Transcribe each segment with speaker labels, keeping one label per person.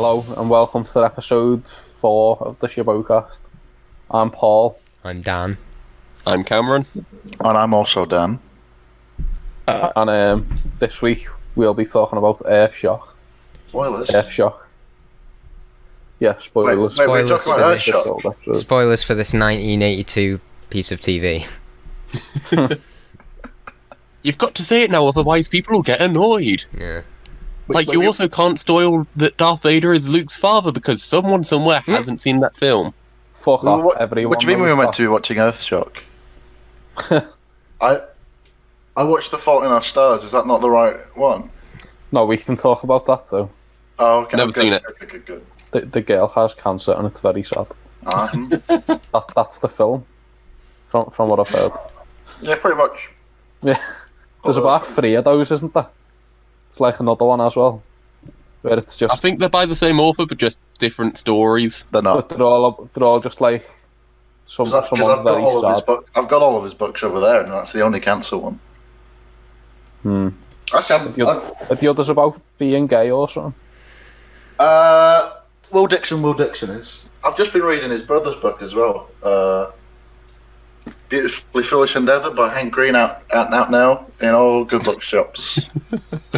Speaker 1: Hello and welcome to episode 4 of the Shobocast. I'm Paul.
Speaker 2: I'm Dan.
Speaker 3: I'm Cameron.
Speaker 4: And I'm also Dan.
Speaker 1: And this week we'll be talking about Earthshock.
Speaker 4: Spoilers.
Speaker 1: Earthshock. Yeah, spoilers.
Speaker 4: Wait, we're talking about Earthshock.
Speaker 2: Spoilers for this 1982 piece of TV.
Speaker 3: You've got to say it now, otherwise people will get annoyed.
Speaker 2: Yeah.
Speaker 3: You also can't spoil that Darth Vader is Luke's father because someone somewhere hasn't seen that film.
Speaker 1: Fuck off, everyone.
Speaker 4: What do you mean we were meant to be watching Earthshock? I watched The Fault in Our Stars. Is that not the right one?
Speaker 1: No, we can talk about that though.
Speaker 4: Oh, okay.
Speaker 3: Never seen it.
Speaker 4: Good.
Speaker 1: The girl has cancer and it's very sad. That's the film. From what I've heard.
Speaker 4: Yeah, pretty much.
Speaker 1: Yeah. There's about 3 of those, isn't there? It's like another one as well. Where it's just...
Speaker 3: I think they're by the same author, but just different stories.
Speaker 4: They're not.
Speaker 1: But they're all just like... Someone's very sad.
Speaker 4: I've got all of his books over there, and that's the only cancer one. Actually,
Speaker 1: Are the others about being gay or something?
Speaker 4: Will Dixon is. I've just been reading his brother's book as well. Beautifully Foolish Endeavour by Hank Green out now in all good bookshops.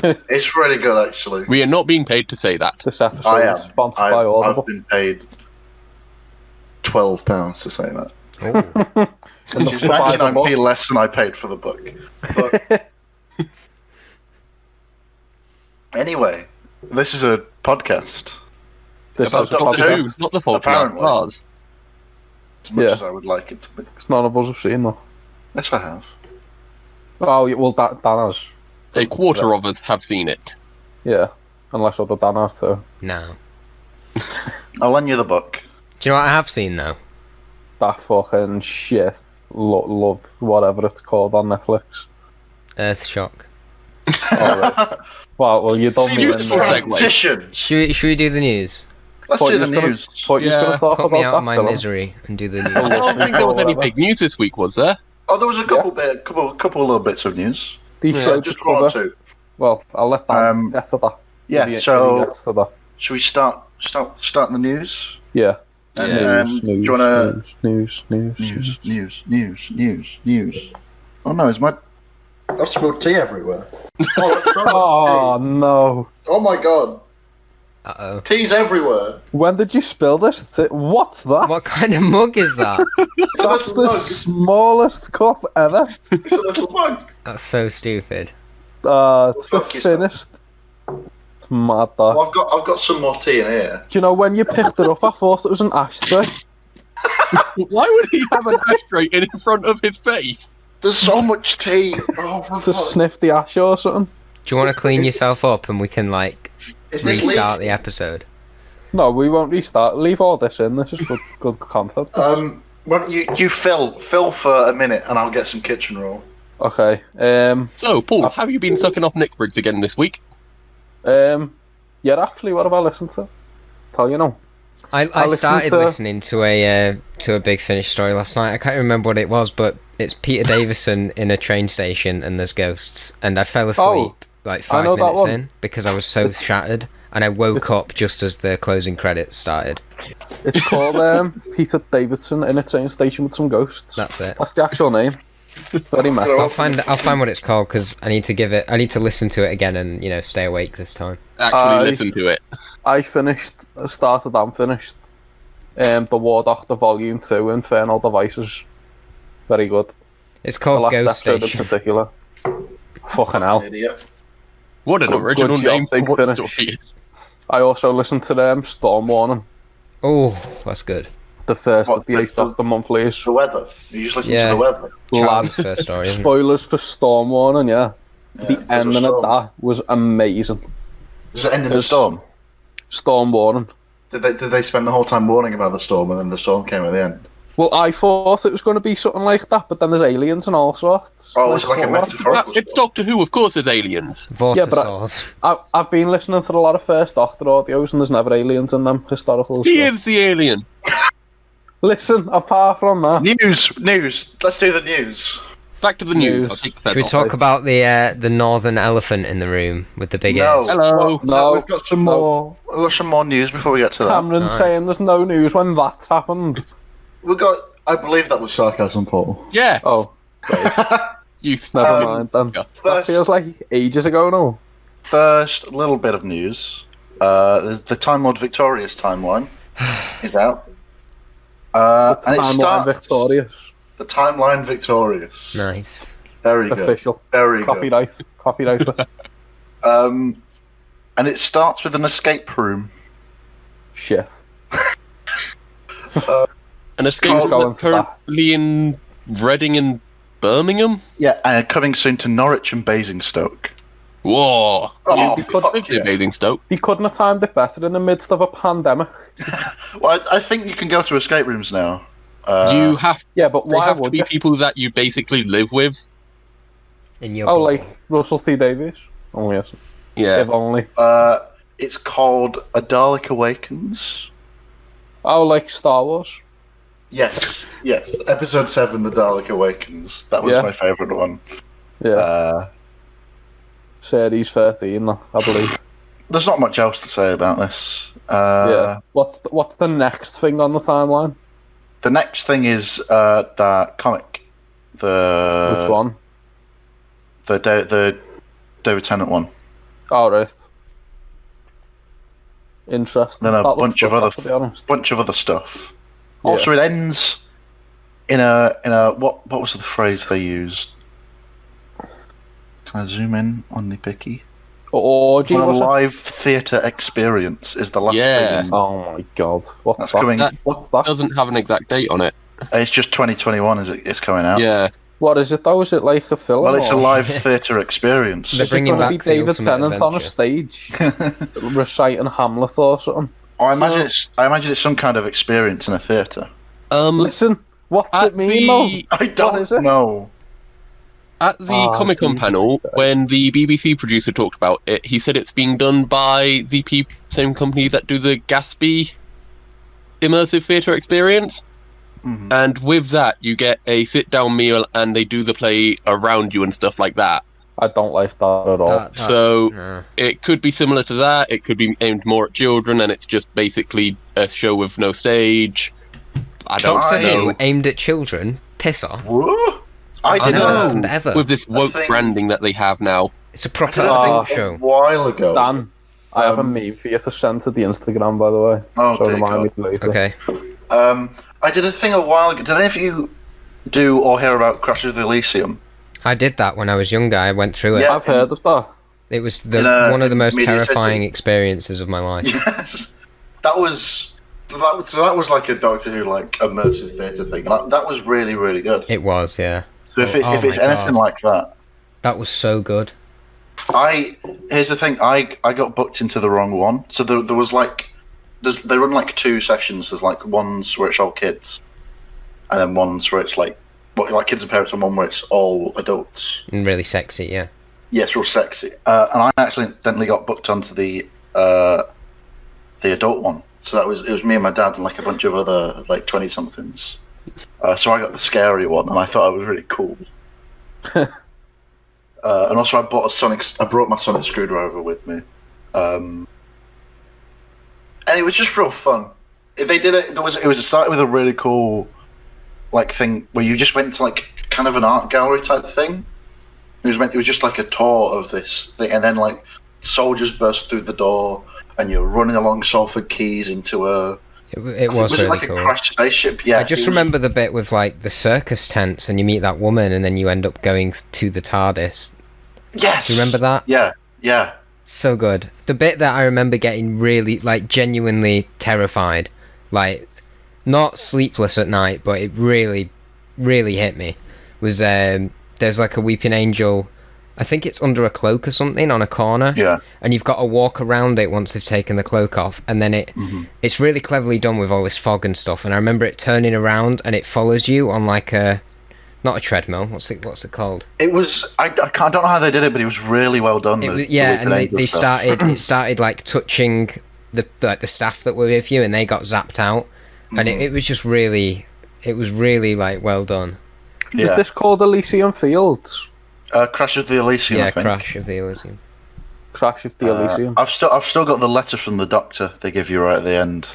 Speaker 4: It's really good, actually.
Speaker 3: We are not being paid to say that.
Speaker 1: This episode is sponsored by Audible.
Speaker 4: I've been paid £12 to say that. Which is 99p less than I paid for the book. But anyway, this is a podcast.
Speaker 3: About Doctor Who, not The Fault in Our Stars.
Speaker 4: As much as I would like it to be.
Speaker 1: Because none of us have seen them.
Speaker 4: Yes, I have.
Speaker 1: Oh, well, Dan has.
Speaker 3: A quarter of us have seen it.
Speaker 1: Yeah, unless other Dan has too.
Speaker 2: No.
Speaker 4: I'll lend you the book.
Speaker 2: Do you know what I have seen though?
Speaker 1: That fucking shit. Love, whatever it's called on Netflix.
Speaker 2: Earthshock.
Speaker 1: Right. well, you don't mean...
Speaker 4: Transition!
Speaker 2: Should we do the news?
Speaker 4: Let's do the news.
Speaker 1: You're gonna talk
Speaker 2: Put me
Speaker 1: about
Speaker 2: out of my
Speaker 1: film?
Speaker 2: misery and do the news.
Speaker 3: I don't think there was any big news this week, was there?
Speaker 4: Oh, there was a couple little bits of news.
Speaker 1: Just
Speaker 4: one or two.
Speaker 1: Well, I'll let Dan get to that.
Speaker 4: Yeah,
Speaker 1: If he
Speaker 4: so
Speaker 1: gets to that.
Speaker 4: should we start the news?
Speaker 1: Yeah.
Speaker 4: And do you wanna
Speaker 1: News.
Speaker 4: Oh no, I've spilled tea everywhere.
Speaker 1: Oh no!
Speaker 4: Oh my god!
Speaker 2: Uh-oh.
Speaker 4: Tea's everywhere.
Speaker 1: When did you spill this? What's that?
Speaker 2: What kind of mug is that?
Speaker 1: That's the smallest cup ever.
Speaker 4: It's a little mug.
Speaker 2: That's so stupid.
Speaker 1: It's the finished. It's mad that.
Speaker 4: Well, I've got some more tea in here.
Speaker 1: Do you know when you picked it up? I thought it was an ashtray.
Speaker 3: Why would he have an ashtray in front of his face?
Speaker 4: There's so much tea.
Speaker 1: To sniff the ash or something.
Speaker 2: Do you want to clean yourself up and we can
Speaker 4: Is this
Speaker 2: restart the episode?
Speaker 1: No, we won't restart. Leave all this in. This is good content.
Speaker 4: Why don't you fill for a minute and I'll get some kitchen roll.
Speaker 1: Okay.
Speaker 3: So, Paul, have you been sucking off Nick Briggs again this week?
Speaker 1: Yeah, actually, what have I listened to? Tell you now.
Speaker 2: I started listening to a Big Finish story last night. I can't remember what it was, but it's Peter Davison in a train station and there's ghosts. And I fell asleep 5 minutes in because I was so shattered. And I woke up just as the closing credits started.
Speaker 1: It's called Peter Davidson in a train station with some ghosts.
Speaker 2: That's it.
Speaker 1: That's the actual name. Very messy.
Speaker 2: I'll find what it's called because I need to listen to it again and stay awake this time.
Speaker 3: Actually listen to it.
Speaker 1: I started and finished The War Doctor Volume 2 Infernal Devices. Very good.
Speaker 2: It's called
Speaker 1: the
Speaker 2: Ghost
Speaker 1: last episode
Speaker 2: Station.
Speaker 1: in particular. Fucking hell.
Speaker 4: Idiot.
Speaker 3: What an original name for
Speaker 1: Big
Speaker 3: what the
Speaker 1: Finish.
Speaker 3: story is.
Speaker 1: I also listened to Storm Warning,
Speaker 2: Oh, that's good.
Speaker 1: the first of the 8 Doctor monthlies.
Speaker 4: The weather. You just listen
Speaker 2: Yeah.
Speaker 4: to the weather.
Speaker 2: Charlie's first story, isn't it?
Speaker 1: Spoilers for Storm Warning, yeah. The
Speaker 4: there's a
Speaker 1: ending of
Speaker 4: storm.
Speaker 1: that was amazing.
Speaker 4: Does it end in a storm?
Speaker 1: Storm Warning.
Speaker 4: Did they spend the whole time warning about the storm and then the storm came at the end?
Speaker 1: Well, I thought it was going to be something like that, but then there's aliens and all sorts.
Speaker 4: Oh, it's like a
Speaker 1: what?
Speaker 4: metaphorical
Speaker 3: It's Doctor Who, of course, there's aliens.
Speaker 2: Vortisaurs.
Speaker 1: I've been listening to a lot of First Doctor audios and there's never aliens in them historical
Speaker 3: He
Speaker 1: stuff.
Speaker 3: is the alien.
Speaker 1: Listen, apart from that,
Speaker 4: News. Let's do the news.
Speaker 3: Back to the news. I'll take the
Speaker 2: Should we talk about the northern elephant in the room with the big ears?
Speaker 3: Hello.
Speaker 4: No, we've got some more. We've got some more news before we get to that.
Speaker 1: Cameron's saying there's no news when that's happened.
Speaker 4: We got. I believe that was sarcasm, Paul.
Speaker 3: Yeah.
Speaker 1: Oh,
Speaker 3: Youth.
Speaker 1: never mind then.
Speaker 3: yeah.
Speaker 1: That feels like ages ago now.
Speaker 4: First, little bit of news. The Time Lord Victorious timeline is out. And it starts.
Speaker 1: Victorious.
Speaker 4: The timeline Victorious.
Speaker 2: Nice.
Speaker 4: Very good.
Speaker 1: Official.
Speaker 4: Very
Speaker 1: Copyright.
Speaker 4: good.
Speaker 1: Copyright.
Speaker 4: And it starts with an escape room.
Speaker 1: Shit.
Speaker 3: An escape room
Speaker 1: going
Speaker 3: that's
Speaker 1: for that.
Speaker 3: currently in Reading and Birmingham?
Speaker 4: Yeah, and coming soon to Norwich and Basingstoke.
Speaker 3: Whoa.
Speaker 4: Oh,
Speaker 3: You
Speaker 4: fuck
Speaker 3: could live
Speaker 4: yeah.
Speaker 3: in Basingstoke.
Speaker 1: He couldn't have timed it better in the midst of a pandemic.
Speaker 4: Well, I think you can go to escape rooms now.
Speaker 3: You have
Speaker 1: Yeah, but
Speaker 3: they
Speaker 1: why
Speaker 3: have to
Speaker 1: would
Speaker 3: be
Speaker 1: you?
Speaker 3: people that you basically live with.
Speaker 2: In your
Speaker 1: Oh,
Speaker 2: bubble.
Speaker 1: like Russell T Davies? Oh, yes.
Speaker 3: Yeah.
Speaker 1: If only.
Speaker 4: It's called A Dalek Awakens.
Speaker 1: Oh, like Star Wars?
Speaker 4: Yes. Episode 7, The Dalek Awakens. That was
Speaker 1: Yeah.
Speaker 4: my favourite one.
Speaker 1: Yeah. Series 13, I believe.
Speaker 4: There's not much else to say about this.
Speaker 1: Yeah. What's the next thing on the timeline?
Speaker 4: The next thing is that comic.
Speaker 1: Which one?
Speaker 4: The David Tennant one.
Speaker 1: Oh, right. Interesting.
Speaker 4: Then a
Speaker 1: That looks
Speaker 4: bunch of
Speaker 1: good,
Speaker 4: other
Speaker 1: to be honest.
Speaker 4: stuff.
Speaker 1: Yeah.
Speaker 4: Also, it ends in a what was the phrase they used? Can I zoom in on the picky?
Speaker 1: Orgy,
Speaker 4: A
Speaker 1: was it?
Speaker 4: live theatre experience is the last
Speaker 3: Yeah.
Speaker 4: thing.
Speaker 1: Oh my god. What's
Speaker 4: That's
Speaker 1: that?
Speaker 4: coming.
Speaker 1: What's that?
Speaker 3: Doesn't have an exact date on it.
Speaker 4: It's just 2021. It's coming out.
Speaker 3: Yeah.
Speaker 1: What is it though? Is it like a film?
Speaker 4: Well, it's a
Speaker 1: or-
Speaker 4: live theatre experience.
Speaker 2: They're
Speaker 1: Is it
Speaker 2: bringing
Speaker 1: going to be
Speaker 2: back the
Speaker 1: David
Speaker 2: Ultimate
Speaker 1: Tennant on a
Speaker 2: Adventure.
Speaker 1: stage reciting Hamlet or something?
Speaker 4: I imagine it's some kind of experience in a theatre.
Speaker 1: Listen, what's
Speaker 3: At
Speaker 1: it mean, Mo?
Speaker 4: I
Speaker 1: What is
Speaker 4: don't
Speaker 1: it?
Speaker 4: know.
Speaker 3: At the Comic-Con
Speaker 1: Jesus
Speaker 3: panel,
Speaker 1: Christ.
Speaker 3: when the BBC producer talked about it, he said it's being done by the same company that do the Gatsby immersive theatre experience.
Speaker 4: Mhm.
Speaker 3: And with that, you get a sit-down meal and they do the play around you and stuff like that.
Speaker 1: I don't like that at all.
Speaker 3: So
Speaker 2: Nah.
Speaker 3: it could be similar to that. It could be aimed more at children, and it's just basically a show with no stage. I don't
Speaker 2: Doctor
Speaker 3: know.
Speaker 2: Who aimed at children. Piss off.
Speaker 4: Whoa. I
Speaker 2: That's
Speaker 4: didn't
Speaker 2: never
Speaker 4: know.
Speaker 2: happened ever.
Speaker 3: With this woke
Speaker 4: think-
Speaker 3: branding that they have now.
Speaker 2: It's a proper
Speaker 4: I
Speaker 2: adult
Speaker 4: think a
Speaker 2: show.
Speaker 4: while ago.
Speaker 1: Dan, I have a meme for you to send to the Instagram, by the way.
Speaker 4: Oh,
Speaker 1: So
Speaker 4: dear
Speaker 1: remind me
Speaker 4: God.
Speaker 1: later.
Speaker 2: Okay.
Speaker 4: I did a thing a while ago. Did any of you do or hear about Crash of Elysium?
Speaker 2: I did that when I was younger. I went through it.
Speaker 4: Yeah.
Speaker 1: I've heard of that.
Speaker 2: It was one of the
Speaker 4: in
Speaker 2: most
Speaker 4: Media
Speaker 2: terrifying
Speaker 4: City.
Speaker 2: experiences of my life.
Speaker 4: Yes. That was like a Doctor Who like immersive theatre thing. That was really, really good.
Speaker 2: It was, yeah.
Speaker 4: So if it's
Speaker 2: Oh my
Speaker 4: anything
Speaker 2: God.
Speaker 4: like that,
Speaker 2: That was so good.
Speaker 4: here's the thing. I got booked into the wrong one. So there was like, they run like 2 sessions. There's like ones where it's all kids, and then ones where it's like kids and parents, and one where it's all adults.
Speaker 2: And really sexy, yeah.
Speaker 4: Yes, real sexy. And I accidentally got booked onto the adult one. So it was me and my dad and like a bunch of other like 20-somethings. So I got the scary one, and I thought it was really cool. And also, I brought my sonic screwdriver with me, and it was just real fun. They did it. It started with a really cool like thing where you just went to like kind of an art gallery type thing. It was just like a tour of this thing, and then like soldiers burst through the door, and you're running along Salford Quays into a.
Speaker 2: It was
Speaker 4: it
Speaker 2: really
Speaker 4: like
Speaker 2: cool.
Speaker 4: a crashed spaceship? Yeah.
Speaker 2: I just
Speaker 4: it was-
Speaker 2: remember the bit with like the circus tents, and you meet that woman, and then you end up going to the TARDIS.
Speaker 4: Yes.
Speaker 2: Do you remember that?
Speaker 4: Yeah.
Speaker 2: So good. The bit that I remember getting really, like, genuinely terrified, like, not sleepless at night, but it really, really hit me, was there's like a weeping angel, I think it's under a cloak or something on a corner,
Speaker 4: Yeah.
Speaker 2: and you've got to walk around it once they've taken the cloak off, and then it's really cleverly done with all this fog and stuff, and I remember it turning around, and it follows you on like a, not a treadmill, what's it called?
Speaker 4: It was. I don't know how they did it, but it was really well done.
Speaker 2: And they started. It started like touching the staff that were with you, and they got zapped out, and it was just really, it was really like well done.
Speaker 1: Is this called Elysium Fields?
Speaker 4: Crash of the Elysium. I think.
Speaker 2: Crash of the Elysium.
Speaker 1: Crash of the Elysium.
Speaker 4: I've still got the letter from the Doctor they give you right at the end.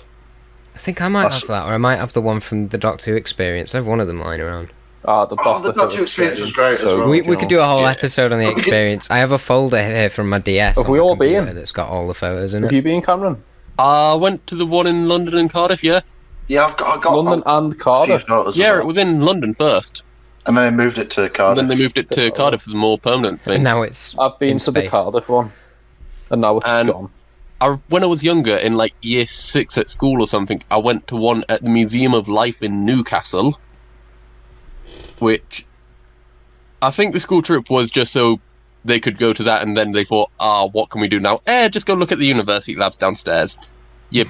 Speaker 2: I think I might have that, or I might have the one from the Doctor Who Experience. I have one of them lying around.
Speaker 1: The
Speaker 4: Doctor Who Experience was great as well.
Speaker 2: We could do a whole episode on the Experience. I have a folder here from my DS.
Speaker 1: Have we all been?
Speaker 2: That's got all the photos in it.
Speaker 1: Have you been, Cameron?
Speaker 3: I went to the one in London and Cardiff, yeah.
Speaker 4: Yeah, I got
Speaker 1: London and Cardiff.
Speaker 3: Yeah, it was in London first.
Speaker 4: And then they moved it to Cardiff.
Speaker 3: And then they moved it to Cardiff as a more permanent thing.
Speaker 2: And now it's
Speaker 1: I've been to the Cardiff one. And now it's gone.
Speaker 3: When I was younger, in like year 6 at school or something, I went to one at the Museum of Life in Newcastle, which I think the school trip was just so they could go to that, and then they thought, what can we do now? Just go look at the university labs downstairs. You're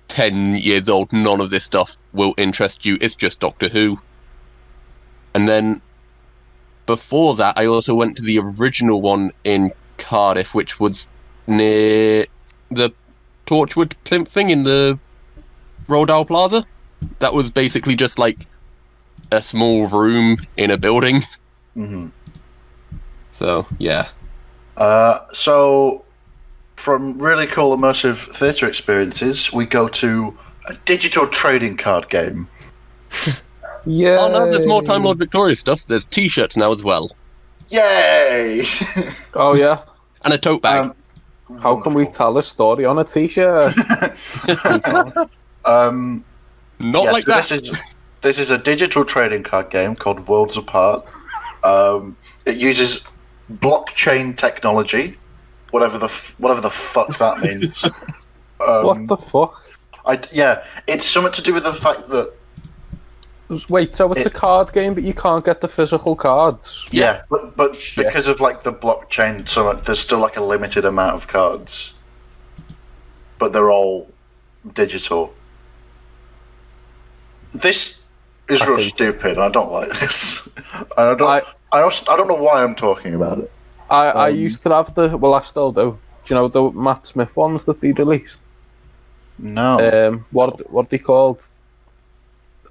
Speaker 3: 10 years old, none of this stuff will interest you, it's just Doctor Who. And then before that, I also went to the original one in Cardiff, which was near the Torchwood plinth thing in the Rodale Plaza. That was basically just like a small room in a building.
Speaker 4: Mm-hmm.
Speaker 3: So, yeah.
Speaker 4: So, from really cool immersive theatre experiences, we go to a digital trading card game.
Speaker 1: Yeah.
Speaker 3: Oh no, there's more Time Lord Victoria stuff. There's t-shirts now as well.
Speaker 4: Yay!
Speaker 1: Oh, yeah.
Speaker 3: And a tote bag.
Speaker 1: How can we tell a story on a t-shirt?
Speaker 3: Not like that.
Speaker 4: This is a digital trading card game called Worlds Apart. It uses blockchain technology, whatever the fuck that means.
Speaker 1: What the fuck?
Speaker 4: It's something to do with the fact that.
Speaker 1: Wait, so it's a card game, but you can't get the physical cards?
Speaker 4: Yeah, but because of like the blockchain, so there's still like a limited amount of cards, but they're all digital. This is real stupid. I don't like this. I don't know why I'm talking about it.
Speaker 1: I used to have I still do. Do you know the Matt Smith ones that they released?
Speaker 4: No.
Speaker 1: What are they called?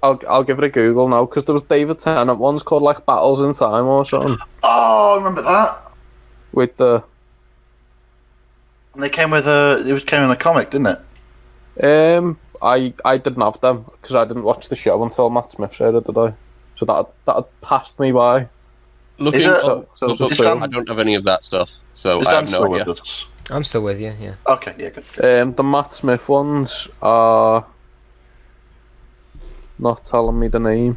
Speaker 1: I'll give it a Google now, because there was David Tennant ones called like Battles in Time or something.
Speaker 4: Oh, I remember that.
Speaker 1: With the.
Speaker 4: And they came with came in a comic, didn't it?
Speaker 1: I didn't have them because I didn't watch the show until Matt Smith shared it, did I? So that had passed me by.
Speaker 3: Looking
Speaker 1: so
Speaker 3: I don't have any of that stuff, so I have no idea.
Speaker 2: I'm still with you, yeah.
Speaker 4: Okay, yeah, good.
Speaker 1: The Matt Smith ones are not telling me the name.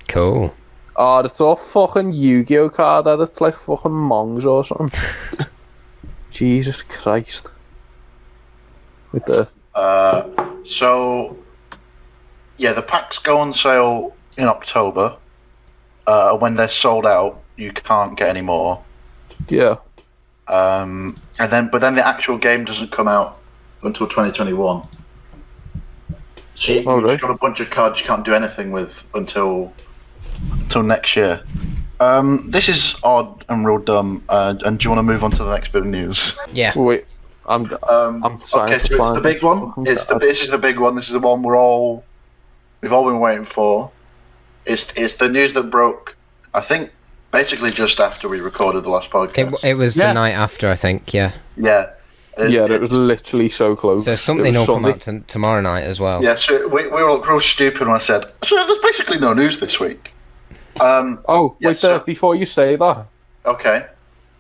Speaker 2: Cool.
Speaker 1: It's all fucking Yu-Gi-Oh card edits like fucking Mongs or something. Jesus Christ. With the
Speaker 4: so yeah, the packs go on sale in October. When they're sold out, you can't get any more.
Speaker 1: Yeah.
Speaker 4: But then the actual game doesn't come out until 2021. So you've got a bunch of cards you can't do anything with until next year. This is odd and real dumb. And do you want to move on to the next bit of news?
Speaker 2: Yeah.
Speaker 1: Wait, I'm trying.
Speaker 4: Okay, so it's the big one. This is the big one. This is the one we've all been waiting for. It's the news that broke, I think, basically just after we recorded the last podcast.
Speaker 2: It was the night after, I think. Yeah.
Speaker 4: Yeah.
Speaker 1: It was literally so close.
Speaker 2: So something will come out tomorrow night as well.
Speaker 4: Yeah, so we were all real stupid when I said, so there's basically no news this week.
Speaker 1: Before you say that.
Speaker 4: Okay.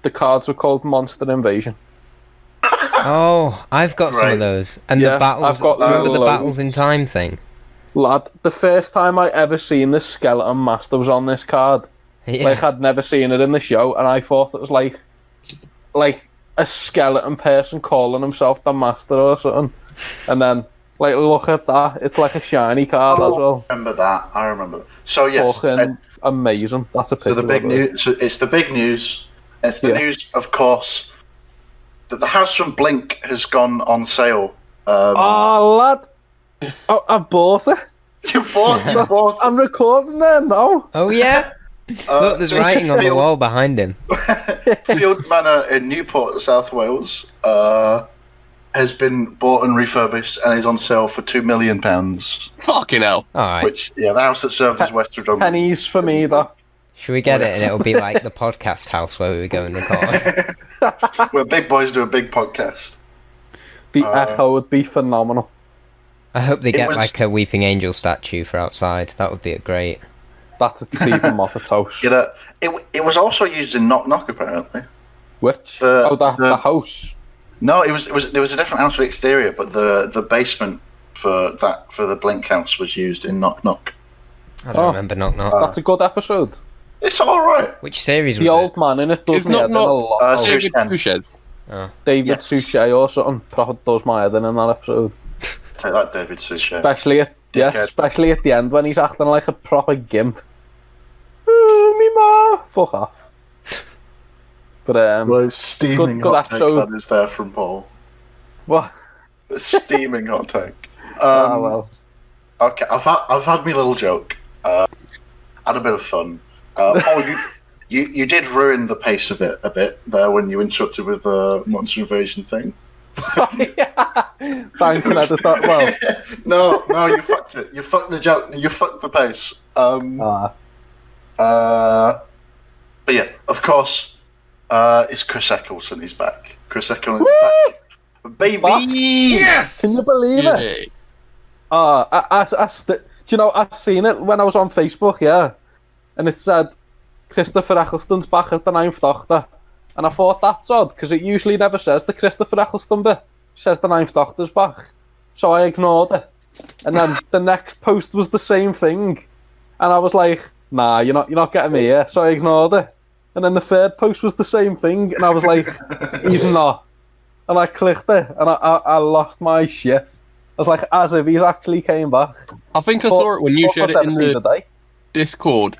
Speaker 1: The cards were called Monster Invasion.
Speaker 2: Oh, I've got some of those. And the battles, remember the Battles in Time thing?
Speaker 1: Lad, the first time I ever seen the Skeleton Master was on this card.
Speaker 2: Yeah.
Speaker 1: Like, I'd never seen it in the show, and I thought it was like a skeleton person calling himself the Master or something. And then, like, look at that. It's like a shiny card as well.
Speaker 4: I remember that. So, yes.
Speaker 1: Fucking amazing. That's a picture.
Speaker 4: So the big news. So it's the big news. It's the news, of course, that the house from Blink has gone on sale.
Speaker 1: Lad. I bought it.
Speaker 4: You bought it?
Speaker 1: I'm recording there now.
Speaker 2: Oh, yeah? Look, there's writing on the wall behind him.
Speaker 4: Field Manor in Newport, South Wales, has been bought and refurbished and is on sale for £2 million.
Speaker 3: Fucking hell.
Speaker 2: All right.
Speaker 4: Which, the house that served as West Redundant.
Speaker 1: Pennies for me, though.
Speaker 2: Should we get it and it'll be like the podcast house where we go and record?
Speaker 4: Where big boys do a big podcast.
Speaker 1: The echo would be phenomenal.
Speaker 2: I hope they get like a Weeping Angel statue for outside. That would be great.
Speaker 1: That's at Stephen Moffat's house.
Speaker 4: You know, it was also used in Knock Knock apparently.
Speaker 1: Which? The house.
Speaker 4: No, there was a different house for the exterior, but the basement for the Blink house was used in Knock Knock.
Speaker 2: I don't remember Knock Knock.
Speaker 1: That's a good episode.
Speaker 4: It's all right.
Speaker 2: Which series was
Speaker 1: the
Speaker 2: it?
Speaker 1: old man in it does me head in a lot.
Speaker 3: David Suchez.
Speaker 1: David Suchet or something probably does my head in that episode.
Speaker 4: Take that, David Suchet.
Speaker 1: Especially at the end when he's acting like a proper gimp. Me ma, fuck off. But
Speaker 4: well, steaming
Speaker 1: good
Speaker 4: hot take
Speaker 1: episode.
Speaker 4: that is there from Paul.
Speaker 1: What?
Speaker 4: A steaming hot take.
Speaker 1: Well.
Speaker 4: Okay, I've had my little joke. Had a bit of fun. Paul, you did ruin the pace of it a bit there when you interrupted with the monster invasion thing.
Speaker 1: Sorry. Thank you, edit that well.
Speaker 4: No, you fucked it. You fucked the joke. You fucked the pace. But yeah, of course, it's Chris Eccleston. He's back. Chris Eccleston is back. Baby!
Speaker 3: Yes!
Speaker 1: Can you believe it? Do you know, I seen it when I was on Facebook, yeah. And it said, Christopher Eccleston's back as the 9th Doctor. And I thought, that's odd, because it usually never says the Christopher Eccleston bit. It says the 9th Doctor's back. So I ignored it. And then the next post was the same thing. And I was like, nah, you're not getting me here. So I ignored it. And then the third post was the same thing. And I was like, he's not. And I clicked it, and I lost my shit. I was like, as if he's actually came back.
Speaker 3: I think I saw it when you shared it in the Discord.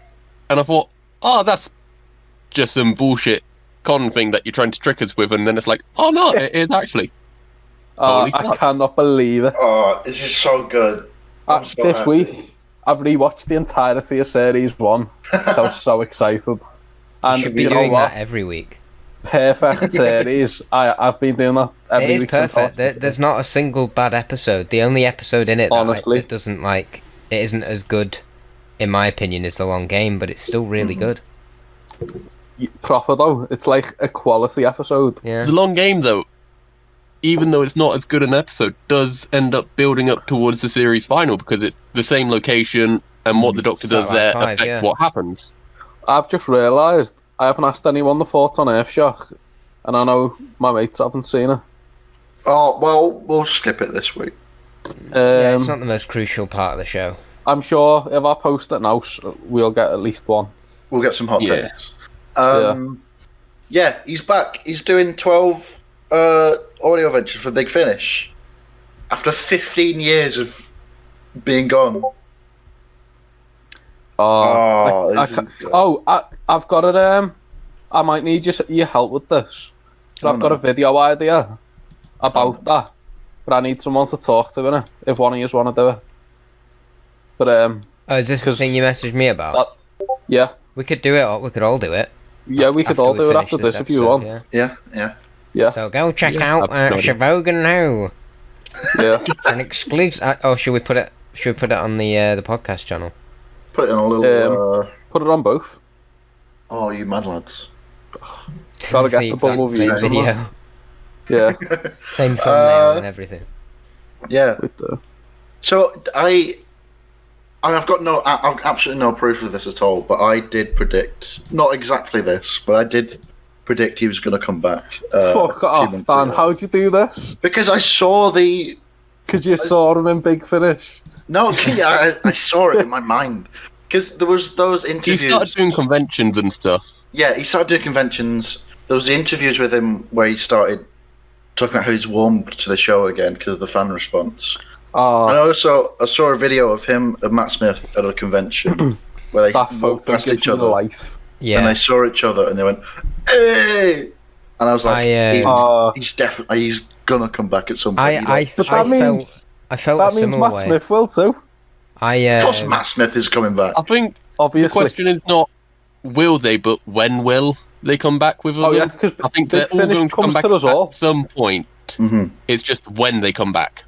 Speaker 3: And I thought, oh, that's just some bullshit con thing that you're trying to trick us with, and then it's like, oh no, it is actually.
Speaker 1: I cannot believe it.
Speaker 4: Oh, this is so good.
Speaker 1: This week, I've rewatched the entirety of Series 1, so I was so excited. And
Speaker 2: you should be doing that every week.
Speaker 1: Perfect series. I've been doing that every week.
Speaker 2: It is perfect. There's not a single bad episode. The only episode in it that doesn't it isn't as good, in my opinion, as The Long Game, but it's still really good.
Speaker 1: Proper though, it's like a quality episode.
Speaker 2: Yeah.
Speaker 3: The Long Game though, even though it's not as good an episode, does end up building up towards the series final because it's the same location and what the Doctor does there affects what happens.
Speaker 1: I've just realised I haven't asked anyone the thoughts on Earthshock, and I know my mates haven't seen it.
Speaker 4: Oh, well, we'll skip it this week.
Speaker 2: It's not the most crucial part of the show.
Speaker 1: I'm sure if I post it now, we'll get at least one.
Speaker 4: We'll get some hot takes. Yeah, he's back. He's doing 12 audio ventures for Big Finish after 15 years of being gone.
Speaker 1: I've got it. I might need your help with this. I've got a video idea about that, but I need someone to talk to in it if one of you want to do it. But
Speaker 2: is this the thing you messaged me about?
Speaker 1: Yeah.
Speaker 2: We could do it. We could all do it.
Speaker 1: Yeah, we could all do it after this if you want.
Speaker 4: Yeah.
Speaker 2: So go check out Shobogan now.
Speaker 1: Yeah.
Speaker 2: For an exclusive. Should we put it? Should we put it on the podcast channel?
Speaker 4: Put it on a little.
Speaker 1: Put it on both.
Speaker 4: Oh, you mad lads!
Speaker 1: Gotta get the bubble view
Speaker 2: video.
Speaker 1: Yeah.
Speaker 2: Same thumbnail and everything.
Speaker 4: Yeah. So I've absolutely no proof of this at all, but I did predict, not exactly this, but I did predict he was going to come back.
Speaker 1: Fuck off, Dan. How'd you do this?
Speaker 4: Because I saw
Speaker 1: Because you saw him in Big Finish.
Speaker 4: No, yeah, I saw it in my mind. Because there was those interviews.
Speaker 3: He started doing conventions and stuff.
Speaker 4: Yeah, he started doing conventions. There was the interviews with him where he started talking about how he's warmed to the show again because of the fan response. And I saw a video of him and Matt Smith at a convention where they walked past each other.
Speaker 2: Yeah.
Speaker 4: And they saw each other and they went, "Hey!" And I was like, he's gonna come back at some point.
Speaker 2: I felt
Speaker 1: that means Matt Smith will too.
Speaker 4: Of course, Matt Smith is coming back.
Speaker 3: I think
Speaker 1: obviously
Speaker 3: the question is not will they, but when will they come back with them?
Speaker 1: Oh yeah, because
Speaker 3: I think they're all going to come back
Speaker 1: to us all.
Speaker 3: at some point.
Speaker 4: Mm-hmm.
Speaker 3: It's just when they come back.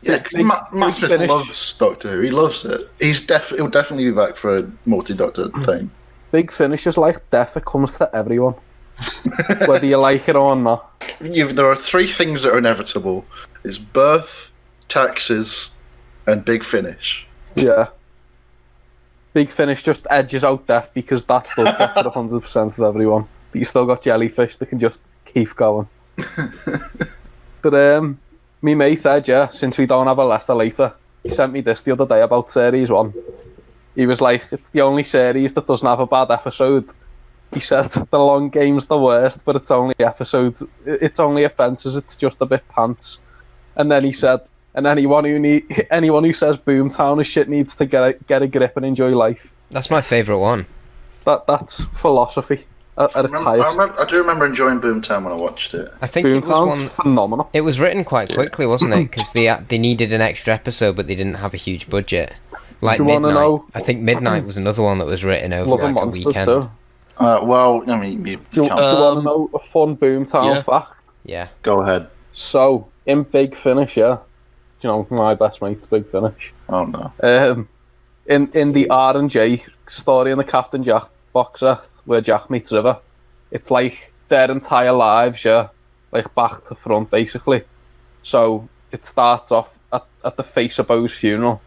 Speaker 4: Yeah, Matt Smith loves Doctor Who. He loves it. He'll definitely be back for a multi-Doctor thing.
Speaker 1: Big Finish is like death. It comes to everyone, whether you like it or not.
Speaker 4: There are 3 things that are inevitable: it's birth, taxes, and Big Finish.
Speaker 1: Yeah. Big Finish just edges out death because that does get to 100% of everyone. But you still got jellyfish that can just keep going. But me mate said, since we don't have a letter later, he sent me this the other day about Series 1. He was like, it's the only series that doesn't have a bad episode. He said, the long game's the worst, but it's only episodes. It's only offences, it's just a bit pants. And then he said, and anyone who says Boomtown is shit needs to get a grip and enjoy life.
Speaker 2: That's my favourite one.
Speaker 1: That's philosophy at its highest.
Speaker 4: I do remember enjoying Boomtown when I watched it.
Speaker 2: I think
Speaker 1: Boomtown's phenomenal.
Speaker 2: It was written quite quickly, wasn't it? Because they needed an extra episode, but they didn't have a huge budget. Like Midnight. I think Midnight was another one that was written over like a weekend.
Speaker 1: Too.
Speaker 4: Well, I mean,
Speaker 1: do you want to know a fun Boomtown fact?
Speaker 2: Yeah.
Speaker 4: Go ahead.
Speaker 1: So, in Big Finish, do you know my best mate's Big Finish?
Speaker 4: Oh no.
Speaker 1: In the R&J story in the Captain Jack box set where Jack meets River, it's like their entire lives, like back to front basically. So it starts off at the face of Bo's funeral,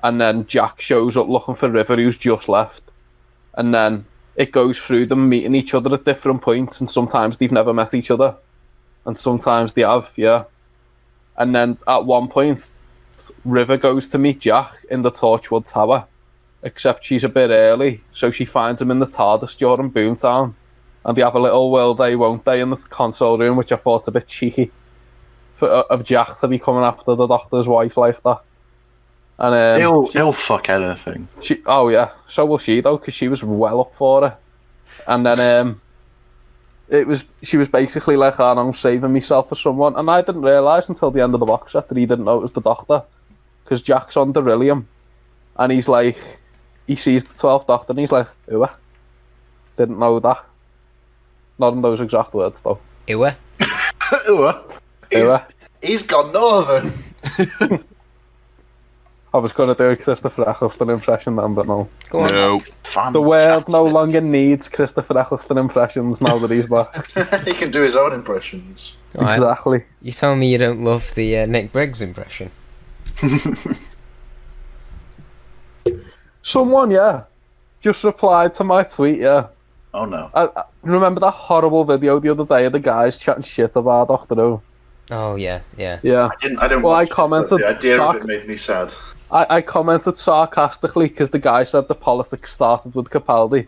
Speaker 1: and then Jack shows up looking for River, who's just left, and then it goes through them meeting each other at different points, and sometimes they've never met each other, and sometimes they have, and then at one point River goes to meet Jack in the Torchwood Tower, except she's a bit early, so she finds him in the TARDIS during Boomtown, and they have a little will they won't they in the console room, which I thought's a bit cheeky of Jack to be coming after the Doctor's wife like that. And
Speaker 4: he'll fuck anything.
Speaker 1: So will she though, because she was well up for it. And then she was basically like, I'm saving myself for someone, and I didn't realise until the end of the box set that he didn't know it was the Doctor, because Jack's on Elysium, and he's like, he sees the 12th Doctor and he's like, ew, didn't know that. Not in those exact words though.
Speaker 2: Ew.
Speaker 4: He's gone northern.
Speaker 1: I was going to do a Christopher Eccleston impression then, but no.
Speaker 2: Go on.
Speaker 3: No.
Speaker 1: The world no longer needs Christopher Eccleston impressions now that he's back.
Speaker 4: He can do his own impressions.
Speaker 1: Exactly.
Speaker 2: Right. You tell me you don't love the Nick Briggs impression.
Speaker 1: Someone, just replied to my tweet,
Speaker 4: Oh no.
Speaker 1: I remember that horrible video the other day of the guys chatting shit about Doctor Who.
Speaker 2: Oh yeah.
Speaker 1: Yeah.
Speaker 4: I didn't. Well,
Speaker 1: I commented.
Speaker 4: The idea of it made me sad.
Speaker 1: I commented sarcastically because the guy said the politics started with Capaldi.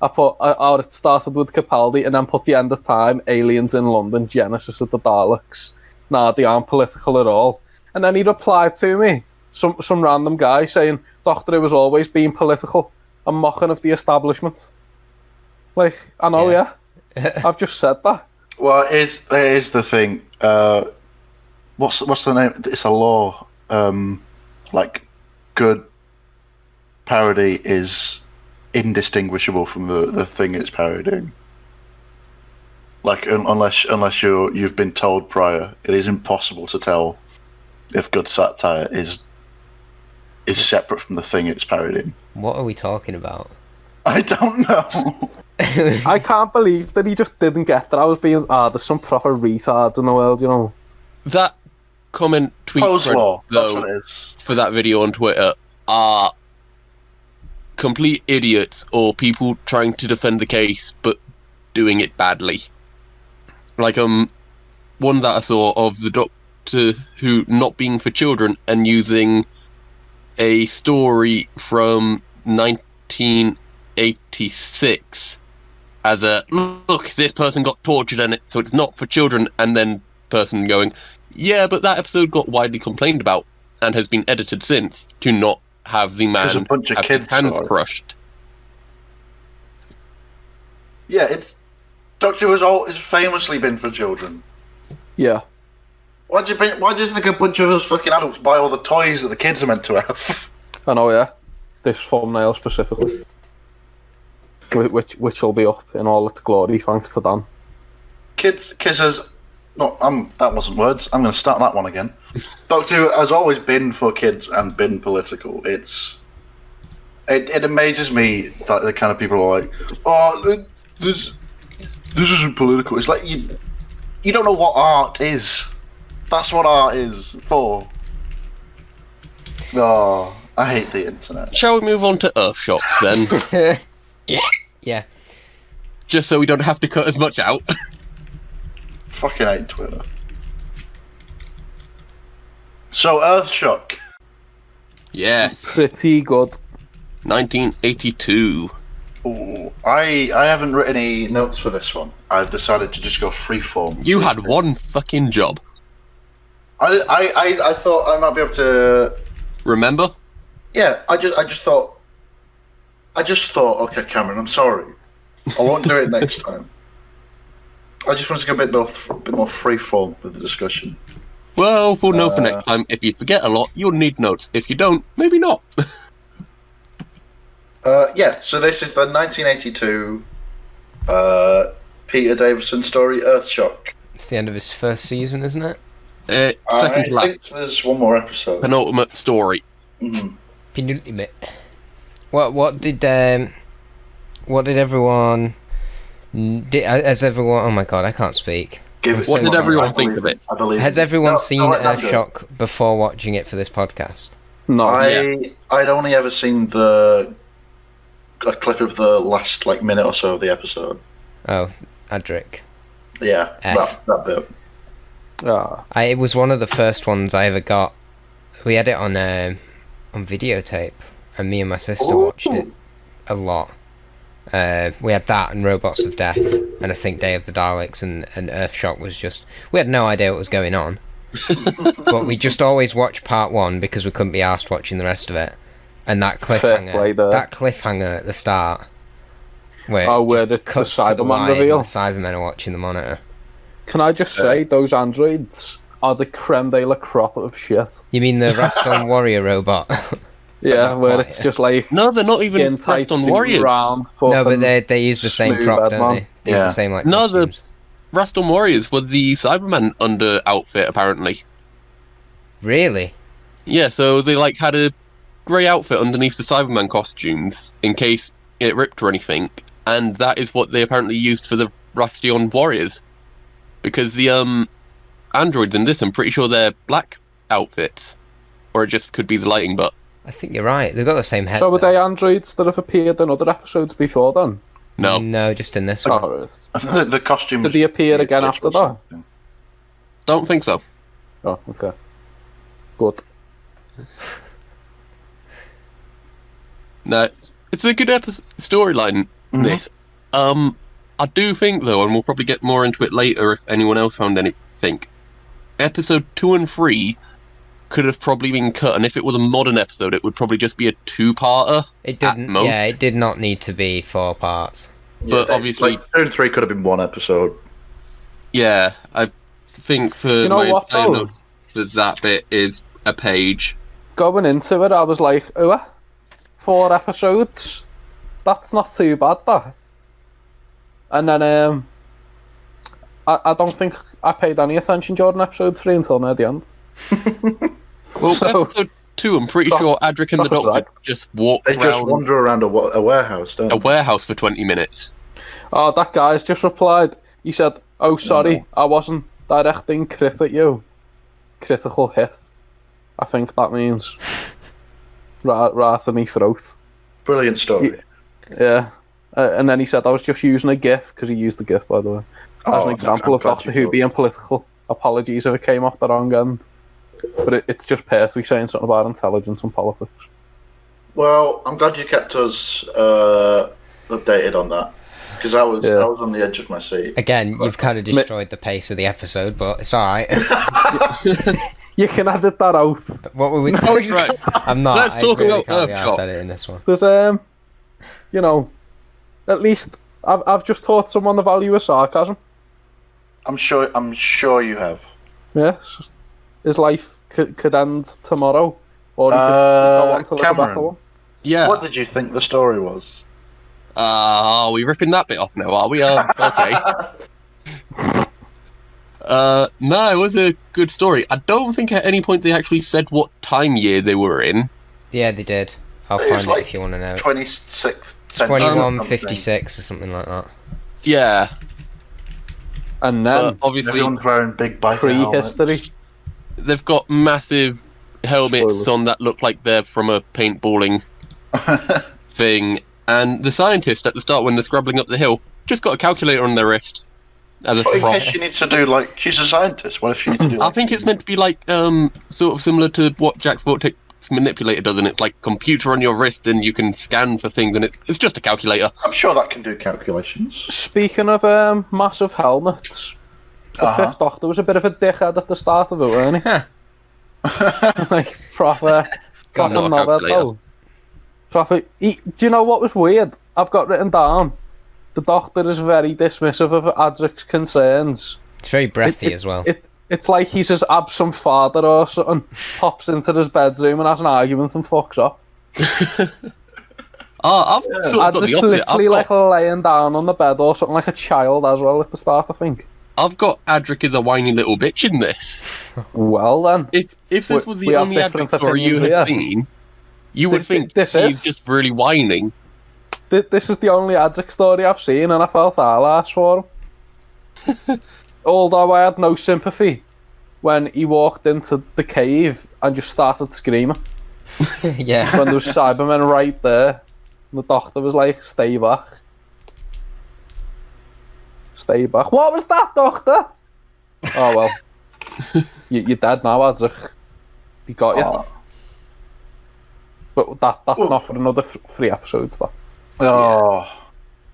Speaker 1: I put, it started with Capaldi, and then put the end of time, aliens in London, Genesis of the Daleks. Nah, they aren't political at all. And then he replied to me, some random guy saying Doctor Who has always been political and mocking of the establishment. Like, I know, I've just said that.
Speaker 4: Well, here's the thing. What's the name? It's a law. Like, good parody is indistinguishable from the thing it's parodying. Like, unless you've been told prior, it is impossible to tell if good satire is separate from the thing it's parodying.
Speaker 2: What are we talking about?
Speaker 4: I don't know.
Speaker 1: I can't believe that he just didn't get that. I was being, there's some proper retards in the world, you know.
Speaker 3: That tweet
Speaker 4: Pose
Speaker 3: thread,
Speaker 4: law, that's
Speaker 3: though,
Speaker 4: what it is.
Speaker 3: for that video on Twitter are complete idiots or people trying to defend the case but doing it badly. Like one that I saw of the Doctor Who not being for children and using a story from 1986 as a look, this person got tortured and so it's not for children, and then person going, yeah, but that episode got widely complained about and has been edited since to not have the man
Speaker 4: There's a bunch of
Speaker 3: have
Speaker 4: kids
Speaker 3: his hands
Speaker 4: sorry.
Speaker 3: crushed.
Speaker 4: Yeah, it's Doctor Who has famously been for children.
Speaker 1: Yeah.
Speaker 4: Why do you think a bunch of us fucking adults buy all the toys that the kids are meant to have?
Speaker 1: I know, this thumbnail specifically, which will be up in all its glory thanks to Dan.
Speaker 4: Kids No, that wasn't words. I'm going to start that one again. Doctor Who has always been for kids and been political. It amazes me that the kind of people are like, oh, this isn't political. It's like you don't know what art is. That's what art is for. Oh, I hate the internet.
Speaker 3: Shall we move on to Earthshock then?
Speaker 2: Yeah.
Speaker 3: Just so we don't have to cut as much out.
Speaker 4: Fucking hate Twitter. So, Earthshock.
Speaker 3: Yeah.
Speaker 1: Pretty good.
Speaker 3: 1982.
Speaker 4: Ooh, I haven't written any notes for this one. I've decided to just go freeform.
Speaker 3: You had one fucking job.
Speaker 4: I thought I might be able to.
Speaker 3: Remember?
Speaker 4: Yeah, I just thought. Okay, Cameron, I'm sorry. I won't do it next time. I just want to go a bit more freeform with the discussion.
Speaker 3: Well, we'll know for next time. If you forget a lot, you'll need notes. If you don't, maybe not.
Speaker 4: Yeah, so this is the 1982 Peter Davison story, Earthshock.
Speaker 2: It's the end of his first season, isn't it?
Speaker 3: Second
Speaker 4: I
Speaker 3: last.
Speaker 4: think there's one more episode.
Speaker 3: Penultimate story.
Speaker 4: Mm-hmm.
Speaker 2: Penultimate. What did everyone? Has everyone? Oh my god, I can't speak.
Speaker 3: What did everyone think of it?
Speaker 4: I believe.
Speaker 2: Has everyone seen
Speaker 4: I'll let them do it.
Speaker 2: Earthshock before watching it for this podcast?
Speaker 1: No.
Speaker 4: I'd only ever seen a clip of the last minute or so of the episode.
Speaker 2: Oh, Adric.
Speaker 4: Yeah, that bit.
Speaker 2: It was one of the first ones I ever got. We had it on videotape, and me and my sister watched it a lot. We had that and Robots of Death, and I think Day of the Daleks, and Earthshock was just... We had no idea what was going on. But we just always watched part one because we couldn't be asked watching the rest of it. And that cliffhanger at the start, where
Speaker 1: the
Speaker 2: cuts to the
Speaker 1: Cyberman
Speaker 2: wide
Speaker 1: reveal.
Speaker 2: and the Cybermen are watching the monitor.
Speaker 1: Can I just say, those androids are the creme de la crop of shit.
Speaker 2: You mean the Raston Warrior robot?
Speaker 1: Yeah, where it's just like...
Speaker 3: No, they're not even
Speaker 1: tight
Speaker 3: Raston Warriors.
Speaker 1: Round,
Speaker 2: No, but they use the same prop, don't they? They use the same,
Speaker 3: No,
Speaker 2: costumes.
Speaker 3: the Raston Warriors was the Cybermen under outfit, apparently.
Speaker 2: Really?
Speaker 3: Yeah, so they had a grey outfit underneath the Cybermen costumes in case it ripped or anything, and that is what they apparently used for the Raston Warriors. Because the androids in this, I'm pretty sure they're black outfits, or it just could be the lighting. But
Speaker 2: I think you're right. They've got the same head.
Speaker 1: So were they androids that have appeared in other episodes before then?
Speaker 3: no,
Speaker 2: just in this one.
Speaker 4: I think the costumes.
Speaker 1: Did they appear again after that?
Speaker 3: don't think so.
Speaker 1: Oh, okay. Good.
Speaker 3: No, it's a good storyline. This, I do think though, and we'll probably get more into it later if anyone else found anything. Episode 2 and 3 could have probably been cut, and if it was a modern episode, it would probably just be a 2-parter.
Speaker 2: It didn't. Yeah, it did not need to be 4 parts.
Speaker 3: But obviously,
Speaker 4: 2 and 3 could have been one episode.
Speaker 3: Yeah, I think for my entire note for that bit is a page.
Speaker 1: Going into it, I was like, 4 episodes? That's not too bad, that. And then, I don't think I paid any attention during episode 3 until near the end.
Speaker 3: Well, episode 2, I'm pretty sure Adric and the Doctor just walk around...
Speaker 4: They just wander around a warehouse, don't they?
Speaker 3: A warehouse for 20 minutes.
Speaker 1: Oh, that guy's just replied. He said, "Oh, sorry, I wasn't directing crit at you. Critical hit. I think that means right in my throat."
Speaker 4: Brilliant story.
Speaker 1: Yeah. And then he said, "I was just using a GIF," because he used the GIF, by the way, as an example of Doctor Who being political. Apologies if it came off the wrong end. But it's just Pertwee saying something about intelligence and politics.
Speaker 4: Well, I'm glad you kept us updated on that. Because I was on the edge of my seat.
Speaker 2: Again, you've kind of destroyed the pace of the episode, but it's alright.
Speaker 1: You can edit that out.
Speaker 2: What were we
Speaker 3: talking about?
Speaker 2: I'm not.
Speaker 3: Let's talk about
Speaker 2: Earthshock. I in this one.
Speaker 1: There's, at least I've just taught someone the value of sarcasm.
Speaker 4: I'm sure you have.
Speaker 1: Yes. His life could end tomorrow. Or he could go on to live a better one.
Speaker 3: Yeah.
Speaker 4: What did you think the story was?
Speaker 3: Are we ripping that bit off now, are we? Okay. No, it was a good story. I don't think at any point they actually said what time year they were in.
Speaker 2: Yeah, they did. I'll find it if you want to know.
Speaker 4: 26th century.
Speaker 2: 2156 or something like that.
Speaker 3: Yeah.
Speaker 1: And then,
Speaker 3: obviously,
Speaker 4: everyone's wearing big bike
Speaker 1: pre-history.
Speaker 3: They've got massive helmets
Speaker 1: Spoilers.
Speaker 3: on that look like they're from a paintballing thing. And the scientist at the start, when they're scrabbling up the hill, just got a calculator on their wrist. As a
Speaker 4: What in
Speaker 3: prop.
Speaker 4: case she needs to do, like, she's a scientist. What if she needs to do,
Speaker 3: I
Speaker 4: like,
Speaker 3: think it's meant to be like, sort of similar to what Jack's Vortex Manipulator does, and it's like computer on your wrist, and you can scan for things, and it's just a calculator.
Speaker 4: I'm sure that can do calculations.
Speaker 1: Speaking of massive helmets, the Fifth Doctor was a bit of a dickhead at the start of it, weren't he? Like, proper knobhead. Do you know what was weird? I've got written down. The Doctor is very dismissive of Adric's concerns.
Speaker 2: It's very breathy as well.
Speaker 1: It's like he's his absent father or something. Pops into his bedroom and has an argument and fucks off.
Speaker 3: I've sort of got the
Speaker 1: Adric's
Speaker 3: opposite.
Speaker 1: literally like laying down on the bed or something like a child as well at the start, I think.
Speaker 3: I've got Adric as a whiny little bitch in this.
Speaker 1: Well then.
Speaker 3: If this was
Speaker 1: we
Speaker 3: the
Speaker 1: have
Speaker 3: only
Speaker 1: different
Speaker 3: Adric story you
Speaker 1: opinions
Speaker 3: had
Speaker 1: here.
Speaker 3: seen, you would think
Speaker 1: this
Speaker 3: he's
Speaker 1: is-
Speaker 3: just really whining.
Speaker 1: This is the only Adric story I've seen, and I felt our ass for him. Although I had no sympathy when he walked into the cave and just started screaming.
Speaker 2: Yeah.
Speaker 1: When there was Cybermen right there, and the Doctor was like, "Stay back, stay back." What was that, Doctor? Oh well, you're dead now, Adric. He got you.
Speaker 4: Oh.
Speaker 1: But that's not for another 3 episodes, though.
Speaker 4: Oh.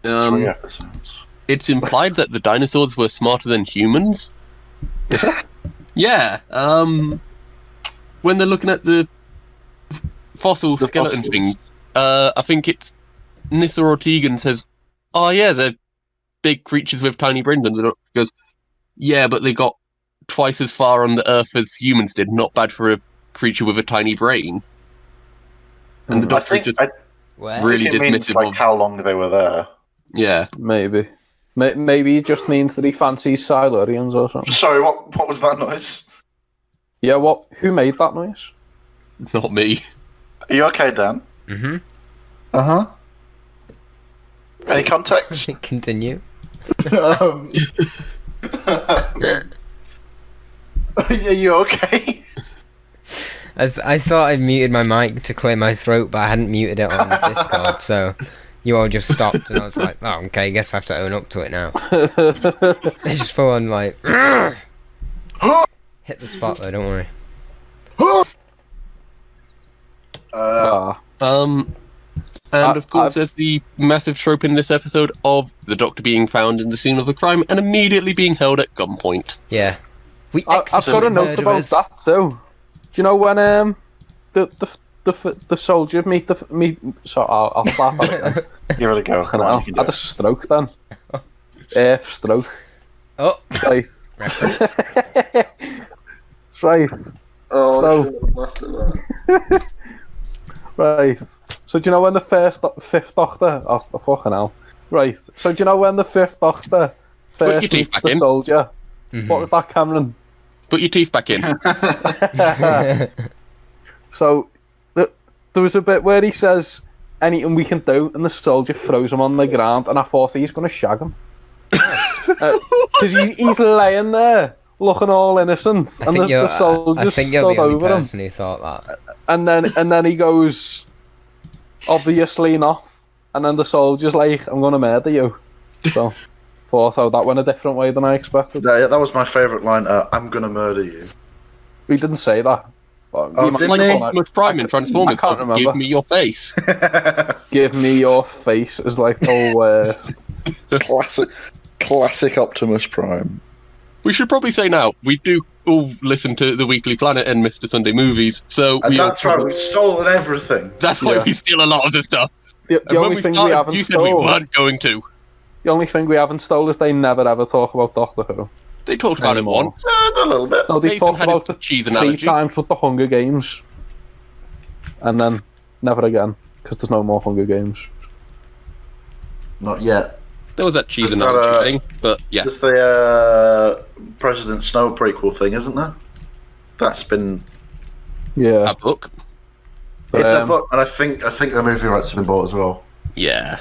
Speaker 4: 3
Speaker 3: Um,
Speaker 4: episodes.
Speaker 3: it's implied that the dinosaurs were smarter than humans.
Speaker 1: Is it?
Speaker 3: Yeah. When they're looking at the fossil
Speaker 4: The
Speaker 3: skeleton
Speaker 4: fossils.
Speaker 3: thing, I think it's Nissa Ortegan says, "Oh yeah, they're big creatures with tiny brains," and the Doctor goes, "Yeah, but they got twice as far on the Earth as humans did. Not bad for a creature with a tiny brain." And the
Speaker 4: I
Speaker 3: Doctor is
Speaker 4: think,
Speaker 3: just
Speaker 4: I
Speaker 2: Where?
Speaker 3: really
Speaker 4: think it means,
Speaker 3: dismissive
Speaker 4: like,
Speaker 3: of.
Speaker 4: how long they were there.
Speaker 3: Yeah.
Speaker 1: Maybe. Maybe it just means that he fancies Silurians or something.
Speaker 4: Sorry, what was that noise?
Speaker 1: Yeah, what? Who made that noise?
Speaker 3: Not me.
Speaker 4: Are you okay, Dan?
Speaker 2: Mm-hmm.
Speaker 4: Uh-huh. Any context?
Speaker 2: Continue.
Speaker 4: Are you okay?
Speaker 2: I thought I'd muted my mic to clear my throat, but I hadn't muted it on Discord, so you all just stopped, and I was like, oh, okay, I guess I have to own up to it now. They just full on like, hit the spot though, don't worry.
Speaker 3: And of course,
Speaker 1: I've-
Speaker 3: there's the massive trope in this episode of the Doctor being found in the scene of the crime and immediately being held at gunpoint.
Speaker 2: Yeah. We
Speaker 1: I've got a
Speaker 2: execute
Speaker 1: note about
Speaker 2: murderers.
Speaker 1: that too. Do you know when the soldier meet? So I'll start that again.
Speaker 4: Give it a go. Come
Speaker 1: I
Speaker 4: on, you can do
Speaker 1: had a
Speaker 4: it.
Speaker 1: stroke then. Earth stroke.
Speaker 2: Oh,
Speaker 1: Right.
Speaker 2: reference.
Speaker 1: Right. So- Right. So do you know when the fifth Doctor? Oh, fucking hell. Right. So do you know when the Fifth Doctor
Speaker 3: Put your
Speaker 1: first
Speaker 3: teeth
Speaker 1: meets
Speaker 3: back
Speaker 1: the
Speaker 3: in.
Speaker 1: soldier?
Speaker 2: Mhm.
Speaker 1: What was that, Cameron?
Speaker 3: Put your teeth back in.
Speaker 1: So there was a bit where he says anything we can do, and the soldier throws him on the ground, and I thought he's going to shag him because he's laying there looking all innocent,
Speaker 2: I
Speaker 1: and
Speaker 2: think
Speaker 1: the
Speaker 2: you're
Speaker 1: soldier
Speaker 2: the
Speaker 1: stood
Speaker 2: only
Speaker 1: over him,
Speaker 2: person who thought that.
Speaker 1: and then he goes, obviously not, and then the soldier's like, I'm going to murder you. So thought that went a different way than I expected.
Speaker 4: That was my favourite line. I'm gonna murder you.
Speaker 1: We didn't say that. But
Speaker 4: Oh,
Speaker 1: you might
Speaker 4: didn't
Speaker 3: Like
Speaker 4: they?
Speaker 1: call it,
Speaker 3: Optimus Prime in Transformers.
Speaker 1: I can't remember.
Speaker 3: Give me your face.
Speaker 1: give me your face is like the worst.
Speaker 4: Classic Optimus Prime.
Speaker 3: We should probably say now, we do all listen to the Weekly Planet and Mr. Sunday movies, so
Speaker 4: And
Speaker 3: we
Speaker 4: that's right, we've stolen everything.
Speaker 3: that's why
Speaker 1: Yeah.
Speaker 3: we steal a lot of the stuff.
Speaker 1: The
Speaker 3: And when
Speaker 1: only
Speaker 3: we
Speaker 1: thing we
Speaker 3: started,
Speaker 1: haven't
Speaker 3: you said we
Speaker 1: stolen.
Speaker 3: weren't going to.
Speaker 1: The only thing we haven't stole is they never ever talk about Doctor Who.
Speaker 3: They talked about it
Speaker 1: Anymore.
Speaker 3: once.
Speaker 4: A little bit.
Speaker 1: No, they
Speaker 3: Nathan
Speaker 1: talked
Speaker 3: had
Speaker 1: about
Speaker 3: his
Speaker 1: it
Speaker 3: cheese
Speaker 1: 3
Speaker 3: analogy.
Speaker 1: times with the Hunger Games. And then never again, because there's no more Hunger Games.
Speaker 4: Not yet.
Speaker 3: There was that cheese
Speaker 4: Is
Speaker 3: and
Speaker 4: that,
Speaker 3: allergy thing, but yeah.
Speaker 4: There's the President Snow prequel thing, isn't there? That's been
Speaker 1: Yeah.
Speaker 3: A book.
Speaker 4: It's a book, and I think the movie rights have been bought as well.
Speaker 3: Yeah.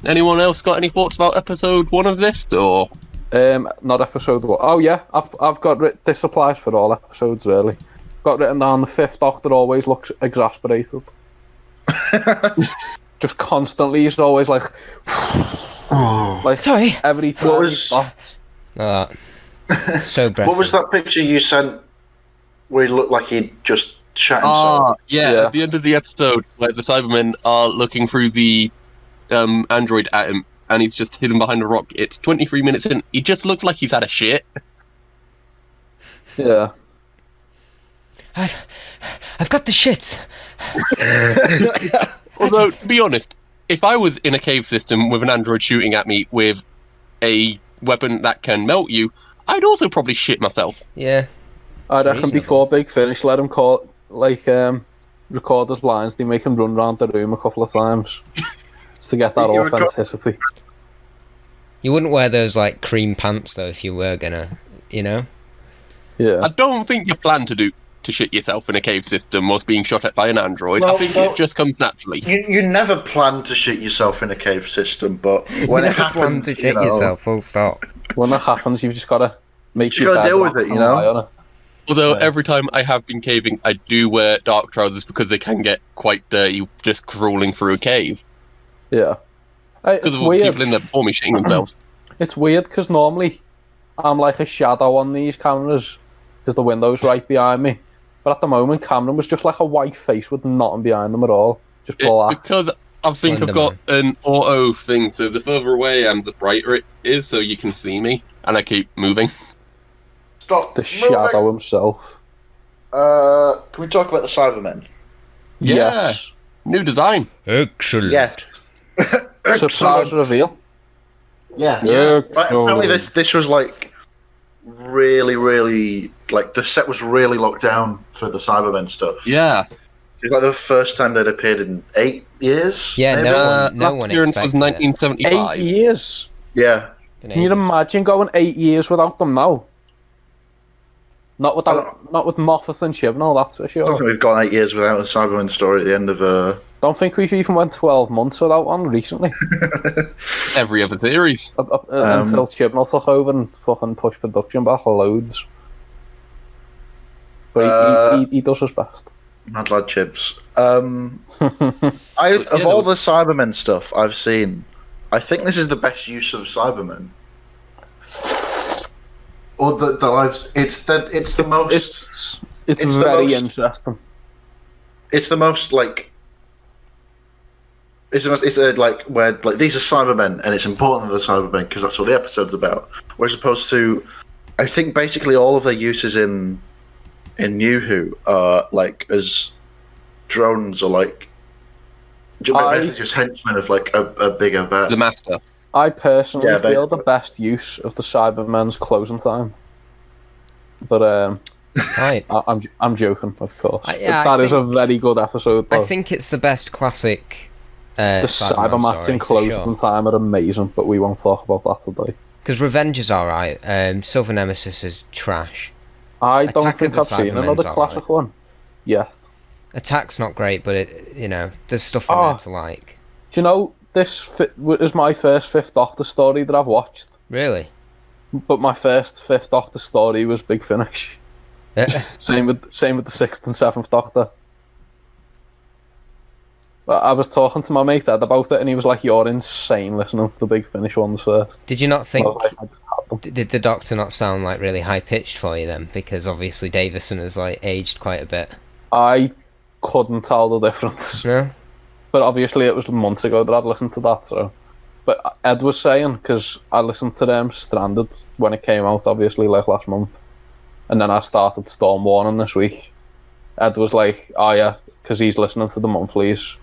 Speaker 3: Anyone else got any thoughts about episode 1 of this, or?
Speaker 1: Not episode 1. Oh yeah, I've got this applies for all episodes really. Got written down the Fifth Doctor always looks exasperated. Just constantly, he's always like, like
Speaker 2: sorry.
Speaker 1: every time.
Speaker 4: What was
Speaker 2: so breathless.
Speaker 4: what was that picture you sent where he looked like he'd just shat himself?
Speaker 3: Yeah, at the end of the episode, like the Cybermen are looking through the android at him, and he's just hidden behind a rock. It's 23 minutes in. He just looks like he's had a shit.
Speaker 1: Yeah.
Speaker 2: I've got the shits.
Speaker 3: Although, to be honest, if I was in a cave system with an android shooting at me with a weapon that can melt you, I'd also probably shit myself.
Speaker 2: Yeah.
Speaker 1: I reckon before Big Finish, let him record his lines, they make him run around the room a couple of times. Just to get that authenticity.
Speaker 2: You wouldn't wear those, like, cream pants, though, if you were gonna, you know?
Speaker 1: Yeah.
Speaker 3: I don't think you plan to shit yourself in a cave system whilst being shot at by an android. I think it just comes naturally.
Speaker 4: You never plan to shit yourself in a cave system, but when it happens,
Speaker 2: plan to shit yourself, full stop.
Speaker 1: When that happens, you've just got to make
Speaker 4: you gotta deal with it, you know?
Speaker 3: Although every time I have been caving, I do wear dark trousers because they can get quite dirty just crawling through a cave.
Speaker 1: Yeah.
Speaker 3: Because of all the people in there before me shitting themselves.
Speaker 1: It's weird because normally I'm like a shadow on these cameras because the window's right behind me. But at the moment, Cameron was just like a white face with nothing behind them at all. Just black.
Speaker 3: Because I think I've got an auto thing, so the further away I am, the brighter it is, so you can see me, and I keep moving.
Speaker 4: Stop
Speaker 1: The
Speaker 4: moving.
Speaker 1: shadow himself.
Speaker 4: Can we talk about the Cybermen?
Speaker 1: Yes.
Speaker 3: New design.
Speaker 2: Excellent.
Speaker 4: Yeah.
Speaker 1: Surprise reveal.
Speaker 4: Yeah.
Speaker 1: Excellent.
Speaker 4: Apparently this was like really, really, like the set was really locked down for the Cybermen stuff.
Speaker 3: Yeah.
Speaker 4: It's like the first time they'd appeared in 8 years.
Speaker 2: Yeah,
Speaker 4: maybe?
Speaker 2: no one
Speaker 3: appearance
Speaker 2: expected
Speaker 3: was 1975.
Speaker 1: 8 years.
Speaker 4: Yeah.
Speaker 1: Can you imagine going 8 years without them now? Not with Moffat and Chibnall, that's for
Speaker 4: I don't
Speaker 1: sure.
Speaker 4: think we've gone 8 years without a Cyberman story at the end of
Speaker 1: Don't think we've even went 12 months without one recently.
Speaker 3: Every other series.
Speaker 1: Until Chibnall took over and fucking pushed production back loads. But he does his best.
Speaker 4: Mad lad Chibs. Of all the Cybermen stuff I've seen, I think this is the best use of Cybermen. Or that I've. It's the most.
Speaker 1: It's very interesting.
Speaker 4: It's the most like. It's like where like these are Cybermen and it's important that they're Cybermen because that's what the episode's about. Whereas opposed to, I think basically all of their uses in New Who are like as drones or like basically just henchmen of like a bigger bad.
Speaker 3: The Master.
Speaker 1: I personally feel the best use of the Cybermen's closing time. But I'm joking, of course. That is a very good episode, though.
Speaker 2: I think it's the best classic.
Speaker 1: The Cybermats in closing time are amazing, but we won't talk about that today.
Speaker 2: Because Revenge is alright, Silver Nemesis is trash.
Speaker 1: I don't think I've seen another classic one yet.
Speaker 2: Attack's not great, but there's stuff in there to like.
Speaker 1: Do you know, this is my first Fifth Doctor story that I've watched.
Speaker 2: Really?
Speaker 1: But my first Fifth Doctor story was Big Finish. Same with the Sixth and Seventh Doctor. But I was talking to my mate Ed about it, and he was like, "You're insane listening to the Big Finish ones first."
Speaker 2: Did you not think?
Speaker 1: I just had them.
Speaker 2: Did the Doctor not sound like really high pitched for you then? Because obviously Davison has like aged quite a bit.
Speaker 1: I couldn't tell the difference.
Speaker 2: No.
Speaker 1: But obviously it was months ago that I'd listened to that. So, but Ed was saying, because I listened to them Stranded when it came out, obviously like last month, and then I started Storm Warning this week. Ed was like, "Oh yeah," because he's listening to the monthlies.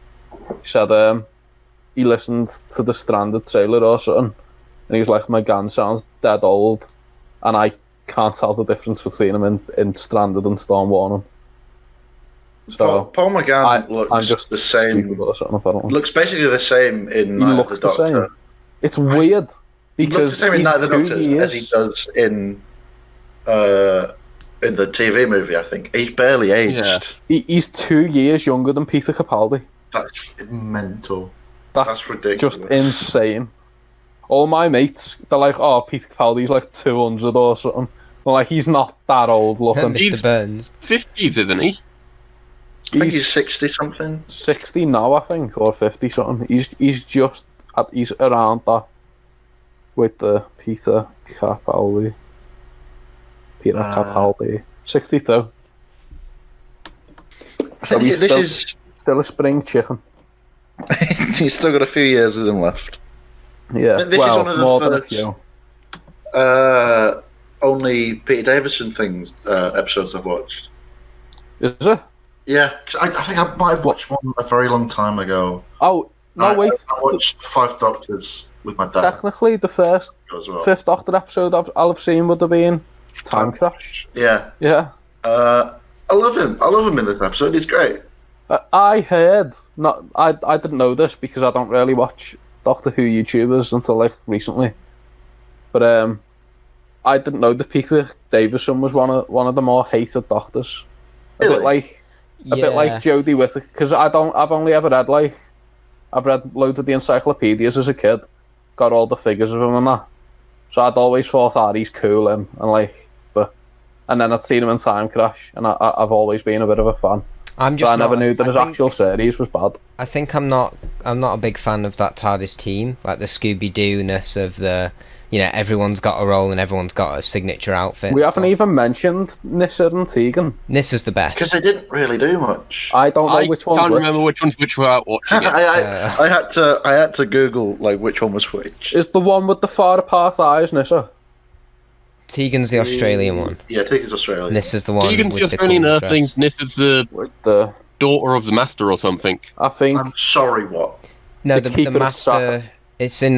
Speaker 1: He said he listened to the Stranded trailer or something, and he was like, "My GAN sounds dead old, and I can't tell the difference between them in Stranded and Storm Warning." So
Speaker 4: Paul McGann looks
Speaker 1: I'm just
Speaker 4: the same.
Speaker 1: or something, apparently.
Speaker 4: Looks basically the same in
Speaker 1: He
Speaker 4: Night
Speaker 1: looks
Speaker 4: of the Doctor.
Speaker 1: same. It's weird
Speaker 4: He looks the
Speaker 1: because
Speaker 4: same in
Speaker 1: he's
Speaker 4: Night of the
Speaker 1: 2
Speaker 4: Doctor
Speaker 1: years.
Speaker 4: as he does in the TV movie. I think he's barely aged.
Speaker 3: Yeah.
Speaker 1: He's 2 years younger than Peter Capaldi.
Speaker 4: That's mental.
Speaker 1: That's
Speaker 4: That's ridiculous.
Speaker 1: just insane. All my mates, they're like, "Oh, Peter Capaldi's like 200 or something." Well, like he's not that old looking.
Speaker 2: Mr. Burns.
Speaker 3: 50s, isn't he?
Speaker 4: I think he's 60 something.
Speaker 1: 60 now, I think, or 50 something. He's around that with the Peter Capaldi. Capaldi. 62. So
Speaker 4: This is
Speaker 1: still a spring chicken.
Speaker 4: he's still got a few years of him left.
Speaker 1: Yeah,
Speaker 4: This is one of the
Speaker 1: more than a
Speaker 4: first-
Speaker 1: few.
Speaker 4: Only Peter Davison episodes I've watched.
Speaker 1: Is it?
Speaker 4: Yeah, 'cause I think I might have watched one a very long time ago.
Speaker 1: Oh, no, wait.
Speaker 4: I watched Five Doctors with my dad
Speaker 1: Technically, the first
Speaker 4: as well.
Speaker 1: Fifth Doctor episode I'll have seen would have been Time Crash.
Speaker 4: Yeah.
Speaker 1: Yeah.
Speaker 4: I love him. I love him in this episode. He's great.
Speaker 1: I heard, I didn't know this because I don't really watch Doctor Who YouTubers until like recently. But I didn't know that Peter Davison was one of the more hated Doctors. A
Speaker 4: Really?
Speaker 1: bit like Jodie Whittaker, because I've only ever read I've read loads of the encyclopedias as a kid, got all the figures of him and that. So I'd always thought, he's cool and then I'd seen him in Time Crash, and I've always been a bit of a fan. I never knew that his actual series was bad.
Speaker 2: I think I'm not a big fan of that TARDIS team, like the Scooby-Doo-ness of the, everyone's got a role and everyone's got a signature outfit.
Speaker 1: We haven't even mentioned Nyssa and Tegan.
Speaker 2: Nyssa's the best.
Speaker 4: Because they didn't really do much.
Speaker 1: I don't know which one's
Speaker 3: I can't
Speaker 1: which.
Speaker 3: remember which one's which without watching it.
Speaker 4: I had to Google which one was which.
Speaker 1: Is the one with the far apart eyes Nyssa?
Speaker 2: Tegan's the Australian one.
Speaker 4: Yeah, Tegan's Australian.
Speaker 2: Nyssa's the one
Speaker 3: Tegan's
Speaker 2: with
Speaker 3: the Australian
Speaker 2: cool
Speaker 3: Earthling,
Speaker 2: dress.
Speaker 3: Nyssa's the
Speaker 1: The
Speaker 3: daughter of the Master or something.
Speaker 1: I think
Speaker 4: I'm sorry, what?
Speaker 2: No,
Speaker 1: the
Speaker 2: the
Speaker 1: Keeper of
Speaker 2: Master...
Speaker 1: Traken.
Speaker 2: It's in...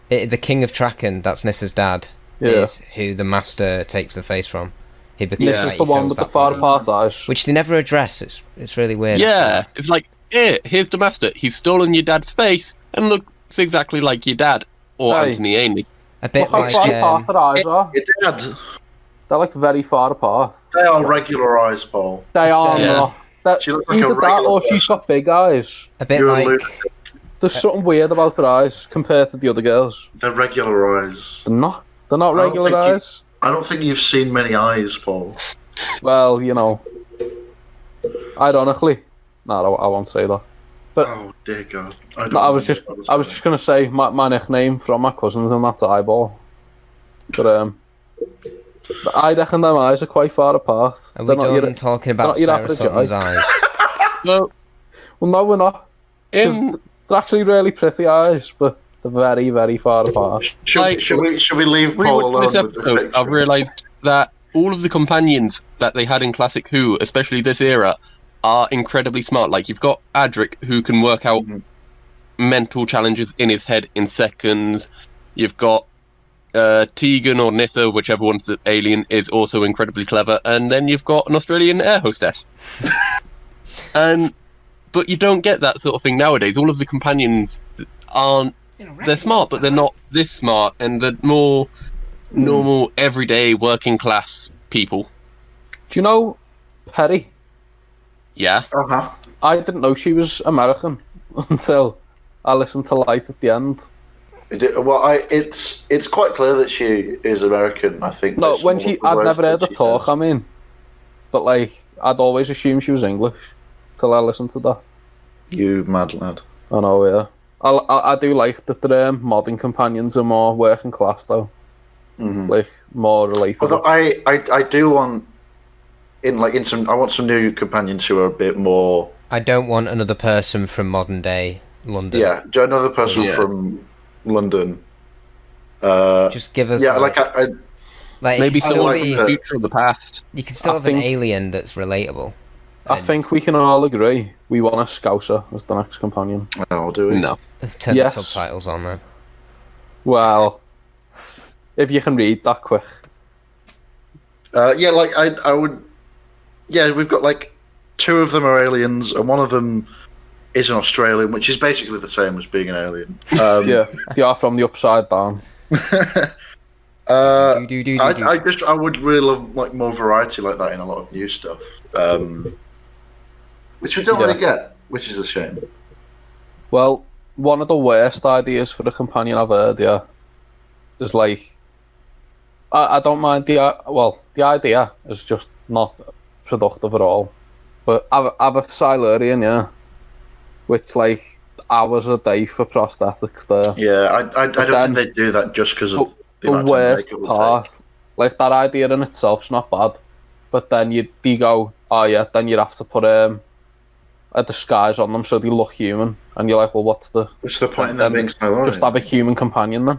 Speaker 2: the King of Traken, that's Nyssa's dad, is who the Master takes the face from. He becomes
Speaker 1: Nyssa's the one with the far apart eyes.
Speaker 2: which they never address. It's really weird.
Speaker 3: Yeah, it's like, here's the Master. He's stolen your dad's face and looks exactly like your dad. Or
Speaker 1: Hey.
Speaker 3: Anthony Ainley.
Speaker 2: A bit
Speaker 1: Look how
Speaker 2: like...
Speaker 1: far apart her eyes are.
Speaker 4: Your dad.
Speaker 1: They're like very far apart.
Speaker 4: They are regular eyes, Paul.
Speaker 1: They are
Speaker 2: Yeah.
Speaker 1: not. That,
Speaker 4: She looks like a
Speaker 1: either that
Speaker 4: regular
Speaker 1: or she's got big eyes.
Speaker 2: a bit
Speaker 4: You're a
Speaker 2: like...
Speaker 4: lunatic.
Speaker 1: There's something weird about her eyes compared to the other girls.
Speaker 4: They're regular eyes.
Speaker 1: They're not. They're not
Speaker 4: I don't
Speaker 1: regular
Speaker 4: think you-
Speaker 1: eyes.
Speaker 4: I don't think you've seen many eyes, Paul.
Speaker 1: Well, ironically, no, I won't say that. But
Speaker 4: Oh dear God!
Speaker 1: no, I was just gonna say my nickname from my cousins, and that's Eyeball. But I reckon them eyes are quite far apart.
Speaker 2: Are we
Speaker 1: They're not
Speaker 2: done talking about
Speaker 1: not your
Speaker 2: Sarah
Speaker 1: average
Speaker 2: Sutton's
Speaker 1: eye.
Speaker 2: eyes?
Speaker 3: Well,
Speaker 1: Well, no, we're not. 'Cause
Speaker 3: in
Speaker 1: they're actually really pretty eyes, but they're very, very far apart.
Speaker 4: Should we leave Paul
Speaker 3: rewatching
Speaker 4: alone
Speaker 3: this
Speaker 4: with this
Speaker 3: episode,
Speaker 4: picture?
Speaker 3: I've realised that all of the companions that they had in Classic Who, especially this era, are incredibly smart. Like, you've got Adric, who can work out mental challenges in his head in seconds. You've got Tegan or Nyssa, whichever one's the alien, is also incredibly clever. And then you've got an Australian air hostess. But you don't get that sort of thing nowadays. All of the companions aren't... They're smart, but they're not this smart. And they're more normal, everyday, working class people.
Speaker 1: Do you know Perry?
Speaker 3: Yeah.
Speaker 4: Uh-huh.
Speaker 1: I didn't know she was American until I listened to Light at the End.
Speaker 4: It's quite clear that she is American. I think.
Speaker 1: No,
Speaker 4: based on
Speaker 1: when
Speaker 4: all
Speaker 1: she,
Speaker 4: of the
Speaker 1: I'd
Speaker 4: words
Speaker 1: never
Speaker 4: that
Speaker 1: heard her
Speaker 4: she
Speaker 1: talk.
Speaker 4: says.
Speaker 1: I mean, but I'd always assumed she was English till I listened to that.
Speaker 4: You mad lad.
Speaker 1: I know, yeah. I do like that the modern companions are more working class though, more relatable.
Speaker 4: Although I do want I want some new companions who are a bit more.
Speaker 2: I don't want another person from modern day London.
Speaker 4: Yeah, another person from London.
Speaker 2: Just give us...
Speaker 4: Yeah,
Speaker 3: Maybe someone
Speaker 4: like
Speaker 3: from the
Speaker 4: that.
Speaker 3: future or the past.
Speaker 2: You can still
Speaker 1: I
Speaker 2: have an
Speaker 1: think-
Speaker 2: alien that's relatable.
Speaker 1: I think we can all agree we want a Scouser as the next companion.
Speaker 4: I'll do it.
Speaker 3: No.
Speaker 2: Turn
Speaker 1: Yes.
Speaker 2: the subtitles on though.
Speaker 1: Well, if you can read that quick.
Speaker 4: I would. Yeah, we've got like 2 of them are aliens, and one of them is an Australian, which is basically the same as being an alien.
Speaker 1: Yeah, they are from the upside down.
Speaker 4: I would really love like more variety like that in a lot of new stuff, which we don't really get, which is a shame.
Speaker 1: Well, one of the worst ideas for the companion I've heard, is like, I don't mind the idea is just not productive at all. But I've a Silurian, which like hours a day for prosthetics there.
Speaker 4: Yeah, I don't think they do that just because of
Speaker 1: the worst part. Like that idea in itself's not bad, but then you go, oh yeah, then you'd have to put a disguise on them so they look human, and you're like, well, what's the
Speaker 4: point in them being Silurian?
Speaker 1: Just have a human companion then.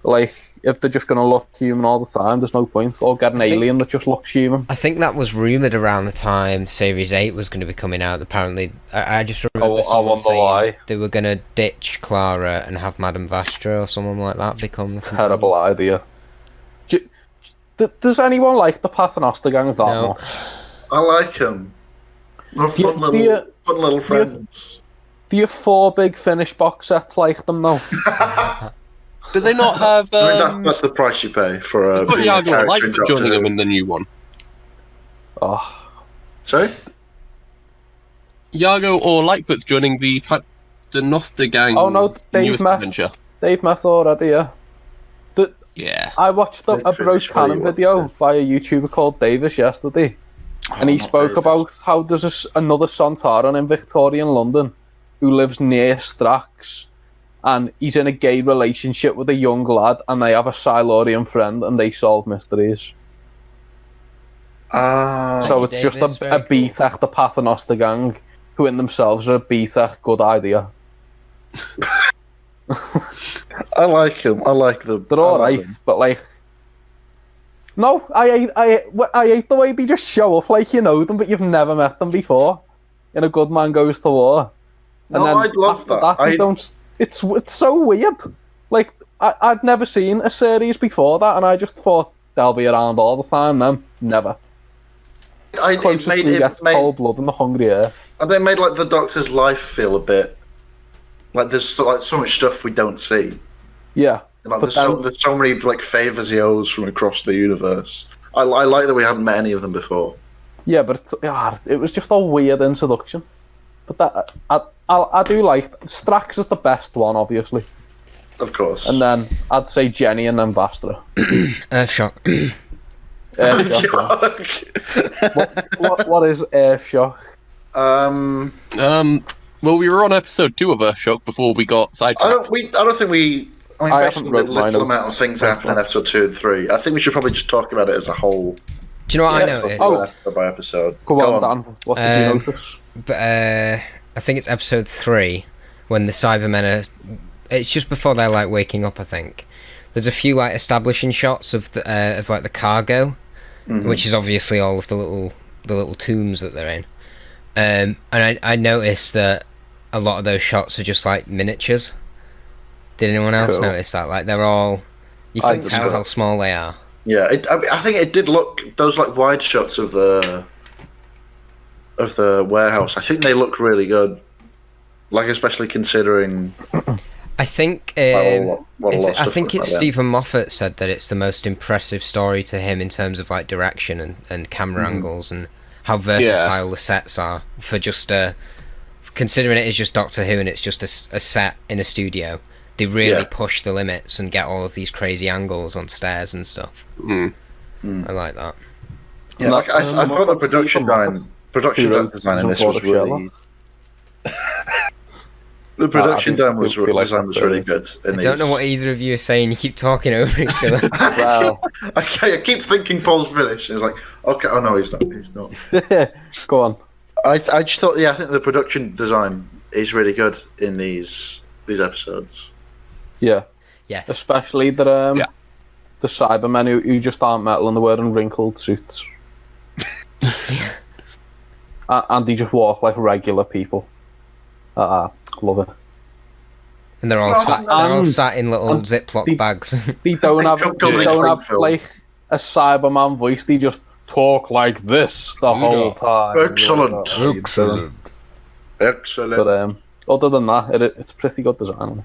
Speaker 1: Like, if they're just going to look human all the time, there's no point. Or get an alien that just looks human.
Speaker 2: I think that was rumoured around the time Series 8 was going to be coming out. Apparently, I just remember someone saying they were going to ditch Clara and have Madame Vastra or someone like that become the companion.
Speaker 1: Terrible idea. Does anyone like the Paternoster gang that much?
Speaker 4: I like them. They're fun little friends.
Speaker 3: Do you
Speaker 1: 4 big Finish box sets like them though?
Speaker 3: Do they not have?
Speaker 4: I mean, that's the price you pay for a.
Speaker 3: Got Iago or Lightfoot joining them in the new one.
Speaker 1: Oh,
Speaker 4: sorry.
Speaker 3: Iago or Lightfoot's joining the Paternoster gang.
Speaker 1: Oh no, Dave met already.
Speaker 3: Yeah.
Speaker 1: I watched a Bruce Cannon video by a YouTuber called Davis yesterday, and he spoke about how there's another Sontaran in Victorian London who lives near Strax. And he's in a gay relationship with a young lad, and they have a Silurian friend, and they solve mysteries. So it's just a B-Tech, the Paternoster gang, who in themselves are a B-Tech good idea.
Speaker 4: I like them. I like them.
Speaker 1: They're alright, but like... No, I hate the way they just show up like you know them, but you've never met them before. In A Good Man Goes to War. And
Speaker 4: no, I'd love that.
Speaker 1: They don't... It's so weird. Like, I'd never seen a series before that, and I just thought they'll be around all the time. Then never. It made Cold Blood and The Hungry Earth.
Speaker 4: And it made like the Doctor's life feel a bit like there's like so much stuff we don't see.
Speaker 1: Yeah,
Speaker 4: like, there's so many like favors he owes from across the universe. I like that we hadn't met any of them before.
Speaker 1: Yeah, but it was just a weird introduction. But that I do like Strax is the best one, obviously.
Speaker 4: Of course.
Speaker 1: And then I'd say Jenny and then Vastra.
Speaker 2: Earthshock.
Speaker 1: What is Earthshock?
Speaker 3: Well, we were on episode 2 of Earthshock before we got sidetracked.
Speaker 4: I don't think we. I mean, based on the little amount of things that happen in episode 2 and 3, I think we should probably just talk about it as a whole.
Speaker 2: Do you know what I noticed?
Speaker 4: By episode.
Speaker 1: Go on, Dan. What did you notice?
Speaker 2: I think it's episode 3 when the Cybermen are. It's just before they're like waking up. I think there's a few like establishing shots of like the cargo, which is obviously all of the little tombs that they're in. And I noticed that a lot of those shots are just like miniatures. Did anyone else notice that? Like they're all. You can tell how small they are.
Speaker 4: Yeah, I think it did look those like wide shots of the warehouse. I think they look really good. Like especially considering.
Speaker 2: I think it's Stephen Moffat said that it's the most impressive story to him in terms of like direction and camera angles and how versatile the sets are for just considering it is just Doctor Who and it's just a set in a studio. They really push the limits and get all of these crazy angles on stairs and stuff. I like that.
Speaker 4: Yeah, like, I thought the production design in this was really. The production design was really good.
Speaker 2: I don't know what either of you are saying. You keep talking over each other.
Speaker 1: Well,
Speaker 4: I keep thinking Paul's finished. It's like, okay, oh no, he's not. He's not.
Speaker 1: Go on.
Speaker 4: I just thought, I think the production design is really good in these episodes.
Speaker 1: Yeah.
Speaker 2: Yes.
Speaker 1: Especially the Cybermen who just aren't metal and they're wearing wrinkled suits. And they just walk like regular people. Love it.
Speaker 2: And they're all sat in little Ziploc bags.
Speaker 1: They don't have like a Cyberman voice. They just talk like this the whole time.
Speaker 4: Excellent. Excellent.
Speaker 1: But other than that, it's pretty good design.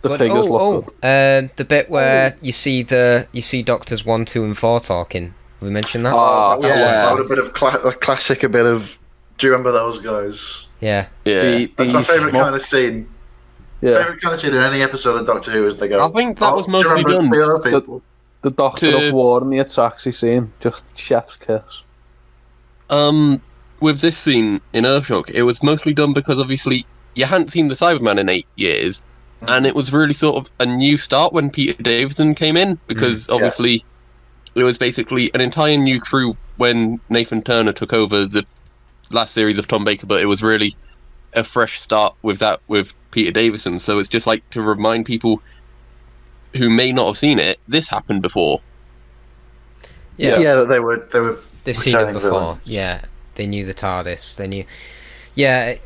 Speaker 1: The figures look good.
Speaker 2: The bit where you see Doctors 1, 2, and 4 talking. Have we mentioned that?
Speaker 4: That would have been a classic. A bit of. Do you remember those guys?
Speaker 2: Yeah.
Speaker 4: That's my favourite kind of scene.
Speaker 1: Yeah.
Speaker 4: Favourite kind of scene in any episode of Doctor Who is they go.
Speaker 3: I think that was mostly done.
Speaker 1: The Doctor of War and the Ataxi scene, just chef's kiss.
Speaker 3: With this scene in Earthshock, it was mostly done because obviously you hadn't seen the Cyberman in 8 years, and it was really sort of a new start when Peter Davison came in, because obviously it was basically an entire new crew when Nathan Turner took over the last series of Tom Baker, but it was really a fresh start with Peter Davison. So it's just like to remind people who may not have seen it, this happened before.
Speaker 4: That
Speaker 2: they've seen it before.
Speaker 4: Villains.
Speaker 2: Yeah, they knew the TARDIS. They knew. Yeah,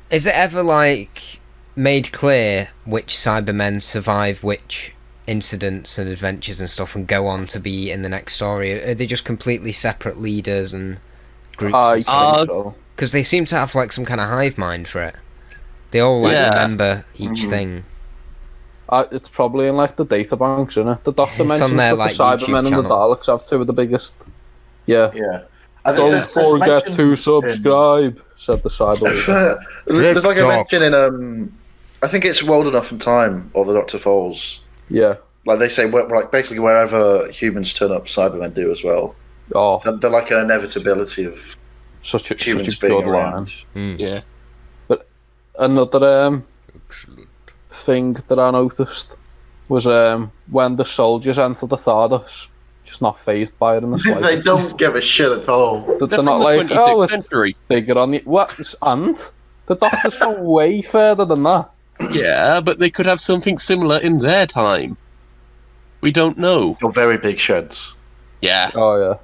Speaker 2: is it ever like made clear which Cybermen survive which incidents and adventures and stuff and go on to be in the next story? Are they just completely separate leaders and groups? Because they seem to have like some kind of hive mind for it. They all remember each thing.
Speaker 1: It's probably in like the data banks, isn't it? The Doctor mentions that
Speaker 2: like,
Speaker 1: the Cybermen and the Daleks have two of the biggest. Yeah. Don't forget to subscribe, said the Cybermen.
Speaker 4: There's like a mention in I think it's World Enough in Time or the Doctor Falls.
Speaker 1: Yeah.
Speaker 4: Like they say, like basically wherever humans turn up, Cybermen do as well.
Speaker 1: Oh.
Speaker 4: They're like an inevitability of
Speaker 1: such a
Speaker 4: humans
Speaker 1: good
Speaker 4: being
Speaker 1: line.
Speaker 4: around.
Speaker 3: Yeah.
Speaker 1: But another thing that I noticed was when the soldiers enter the TARDIS, just not phased by it in the slightest.
Speaker 4: They don't give a shit at all.
Speaker 1: They're not like, it's bigger on you. What? And the Doctor's from way further than that.
Speaker 3: Yeah, but they could have something similar in their time. We don't know.
Speaker 4: Your very big sheds.
Speaker 3: Yeah.
Speaker 1: Oh yeah.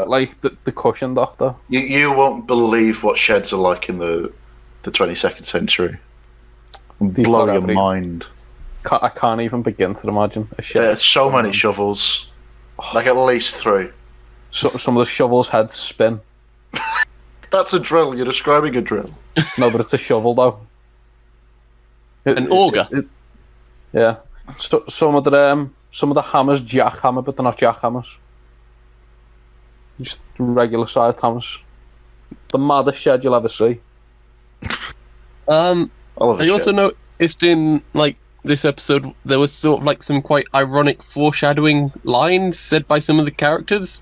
Speaker 1: Like the cushion Doctor.
Speaker 4: You won't believe what sheds are like in the 22nd century. Blow your mind.
Speaker 1: I can't even begin to imagine a shed.
Speaker 4: There's so many shovels. Like at least 3.
Speaker 1: So, some of the shovels' heads spin.
Speaker 4: That's a drill. You're describing a drill.
Speaker 1: No, but it's a shovel though.
Speaker 3: An auger.
Speaker 1: Yeah. So, some of the hammers jackhammer, but they're not jackhammers. Just regular sized hammers. The maddest shed you'll ever see.
Speaker 3: I also noticed in like this episode there was sort of like some quite ironic foreshadowing lines said by some of the characters.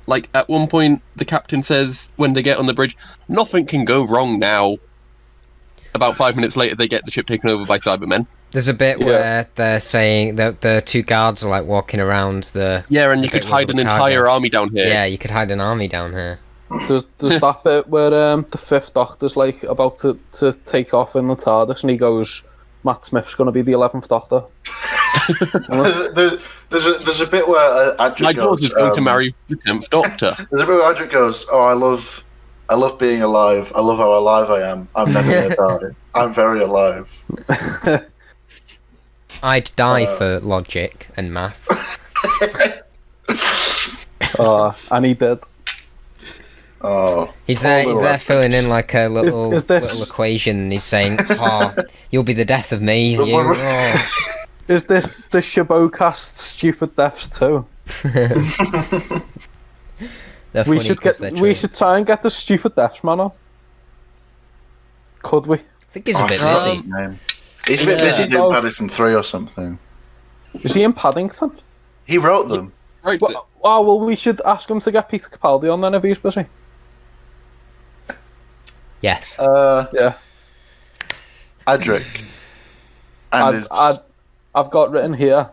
Speaker 3: Like at one point the captain says when they get on the bridge, nothing can go wrong now. About 5 minutes later they get the ship taken over by Cybermen.
Speaker 2: There's a bit where they're saying that the 2 guards are like walking around the...
Speaker 3: Yeah, and you could hide an entire army down here.
Speaker 2: Yeah, you could hide an army down here.
Speaker 1: There's that bit where the 5th Doctor's like about to take off in the TARDIS and he goes, Matt Smith's going to be the 11th Doctor.
Speaker 4: There's a bit where Adric
Speaker 3: my
Speaker 4: goes...
Speaker 3: daughter's is going to marry the 10th Doctor.
Speaker 4: There's a bit where Adric goes, I love being alive. I love how alive I am. I'm never going to die. I'm very alive.
Speaker 2: I'd die for logic and maths.
Speaker 1: And he did.
Speaker 4: Oh,
Speaker 2: he's there filling in like a little equation, and he's saying, "Oh, you'll be the death of me."
Speaker 1: Is this the Shobocast stupid deaths too? We should try and get the stupid deaths man on. Could we?
Speaker 2: I think he's a bit busy.
Speaker 4: He's a bit busy doing Paddington 3 or something.
Speaker 1: Is he in Paddington?
Speaker 4: He wrote them.
Speaker 3: Right.
Speaker 1: Well, we should ask him to get Peter Capaldi on then if he's busy.
Speaker 2: Yes.
Speaker 1: Yeah.
Speaker 4: Adric.
Speaker 1: I've got written here,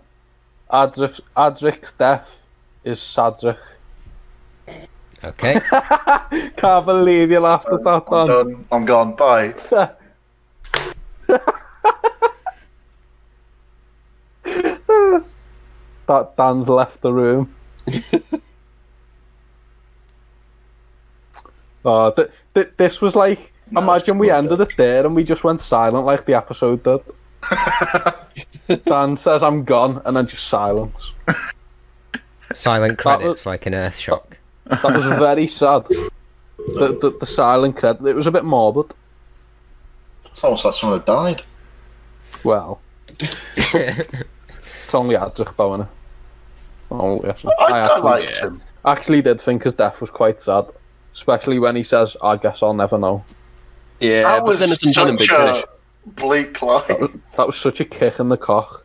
Speaker 1: Adric's death is Sadric.
Speaker 2: Okay.
Speaker 1: Can't believe you laughed at that, Dan.
Speaker 4: I'm gone. Bye.
Speaker 1: That Dan's left the room. This was like, imagine we ended it there and we just went silent like the episode did. Dan says I'm gone and then just silence.
Speaker 2: Silent credits like an Earthshock.
Speaker 1: That was very sad. The silent credit. It was a bit morbid.
Speaker 4: It's almost like someone had died.
Speaker 1: Well, it's only Adric though, innit? Only,
Speaker 4: I liked him.
Speaker 1: Actually did think his death was quite sad. Especially when he says, I guess I'll never know.
Speaker 3: Yeah,
Speaker 4: That
Speaker 3: but then it's done in big
Speaker 4: such
Speaker 3: finish.
Speaker 4: a bleak line.
Speaker 1: That was such a kick in the cock.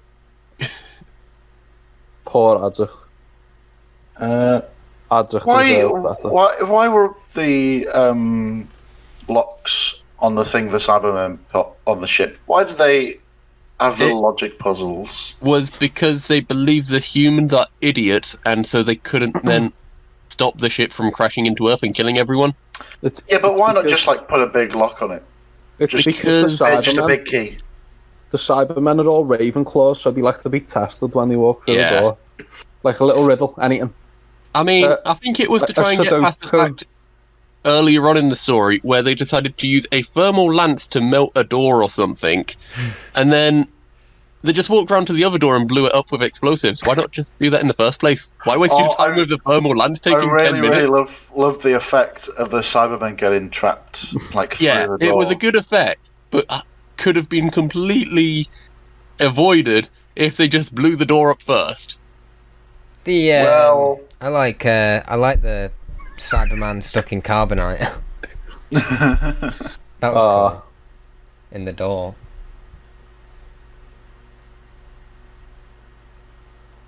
Speaker 1: Poor Adric. Adric deserved better.
Speaker 4: Why were the locks on the thing the Cybermen put on the ship? Why did they have little logic puzzles?
Speaker 3: Was because they believed the humans are idiots, and so they couldn't then stop the ship from crashing into Earth and killing everyone.
Speaker 1: But
Speaker 4: why not just like put a big lock on it?
Speaker 1: It's
Speaker 4: Just
Speaker 1: because
Speaker 4: It's just a big key.
Speaker 1: the Cybermen are all Ravenclaws, so they like to be tested when they walk through
Speaker 3: Yeah.
Speaker 1: the door. Like a little riddle, anything.
Speaker 3: I mean, I think it was to try and get past the fact earlier on in the story where they decided to use a thermal lance to melt a door or something, and then they just walked around to the other door and blew it up with explosives. Why not just do that in the first place? Why waste your time with the thermal lance taking 10 minutes?
Speaker 4: I really love the effect of the Cybermen getting trapped like through the door.
Speaker 3: It was a good effect, but could have been completely avoided if they just blew the door up first.
Speaker 2: I like the Cyberman stuck in carbonite. That was cool. In the door.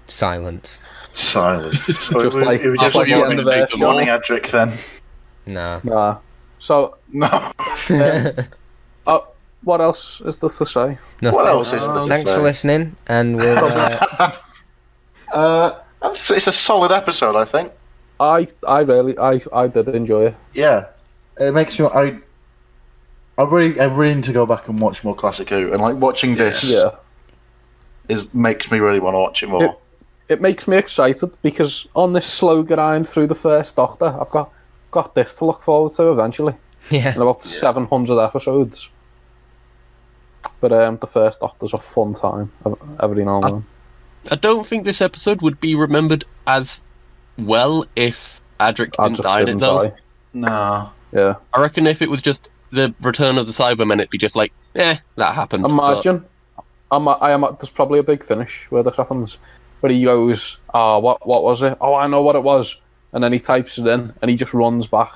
Speaker 2: Silence.
Speaker 1: Just like
Speaker 4: it was just
Speaker 3: like
Speaker 4: the
Speaker 3: you
Speaker 4: end
Speaker 3: were
Speaker 4: of
Speaker 3: gonna
Speaker 4: it.
Speaker 3: say them all.
Speaker 4: Adric then.
Speaker 2: Nah.
Speaker 1: So,
Speaker 4: No.
Speaker 1: what else is there to say?
Speaker 2: Nothing.
Speaker 4: What else is there to
Speaker 2: Thanks
Speaker 4: say?
Speaker 2: for listening, and we'll.
Speaker 4: It's a solid episode, I think.
Speaker 1: I did enjoy it.
Speaker 4: Yeah, it makes me. I really need to go back and watch more Classic Who, and like watching this.
Speaker 1: Yeah.
Speaker 4: Makes me really want to watch it more.
Speaker 1: It makes me excited because on this slow grind through the first Doctor, I've got this to look forward to eventually.
Speaker 2: Yeah.
Speaker 1: In about 700 episodes. But the first Doctor's a fun time every now and then.
Speaker 3: I don't think this episode would be remembered as well if Adric didn't die in it, though.
Speaker 4: No.
Speaker 1: Yeah.
Speaker 3: I reckon if it was just the return of the Cybermen, it'd be just like, that happened.
Speaker 1: Imagine. There's probably a big finish where this happens. Where he goes, what was it? Oh, I know what it was. And then he types it in, and he just runs back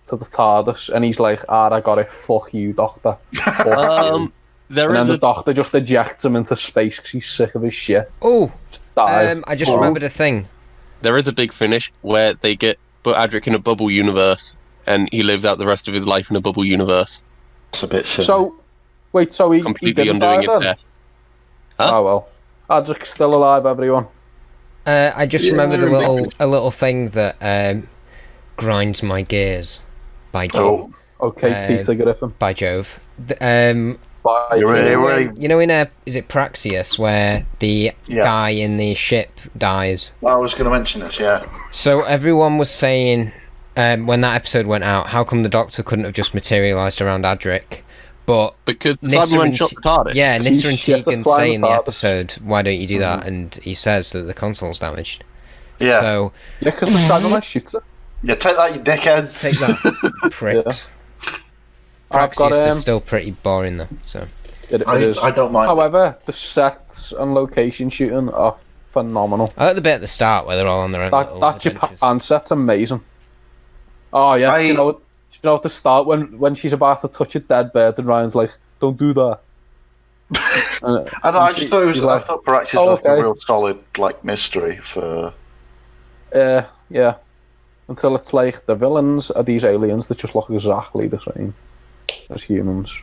Speaker 1: to the TARDIS, and he's like, I got it, fuck you, Doctor. Fuck you. And then the Doctor just ejects him into space because he's sick of his shit.
Speaker 2: Oh,
Speaker 1: dies.
Speaker 2: I just remembered a thing.
Speaker 3: There is a big finish where they put Adric in a bubble universe, and he lives out the rest of his life in a bubble universe.
Speaker 4: It's a bit silly.
Speaker 1: So he
Speaker 3: Completely
Speaker 1: didn't
Speaker 3: undoing
Speaker 1: die
Speaker 3: his
Speaker 1: then?
Speaker 3: death. Huh?
Speaker 1: Oh well. Adric's still alive, everyone.
Speaker 2: I just remembered a little thing that grinds my gears. By Jove.
Speaker 1: Okay, Peter Griffin.
Speaker 2: By Jove.
Speaker 1: By
Speaker 2: You know, is it Praxius, where the guy in the ship dies?
Speaker 4: I was going to mention this, yeah.
Speaker 2: So everyone was saying, when that episode went out, how come the Doctor couldn't have just materialised around Adric? But
Speaker 3: because the Cybermen shot the TARDIS.
Speaker 2: Yeah, Nissa and Tegan say in the
Speaker 1: TARDIS.
Speaker 2: episode, why don't you do that? And he says that the console's damaged.
Speaker 4: Yeah.
Speaker 2: So
Speaker 1: because the Cyberman shoots it.
Speaker 4: Yeah, take that, you dickheads.
Speaker 2: Take that, pricks. Praxius is still pretty boring though, so.
Speaker 1: It is.
Speaker 4: I don't mind.
Speaker 1: However, the sets and location shooting are phenomenal.
Speaker 2: I like the bit at the start where they're all on their own.
Speaker 1: That Japan set's amazing. Oh yeah, do you know at the start when she's about to touch a dead bird and Ryan's like, "Don't do that."
Speaker 4: I just thought it was. I thought Praxis was like a real solid mystery for.
Speaker 1: Yeah. Until it's like the villains are these aliens that just look exactly the same as humans.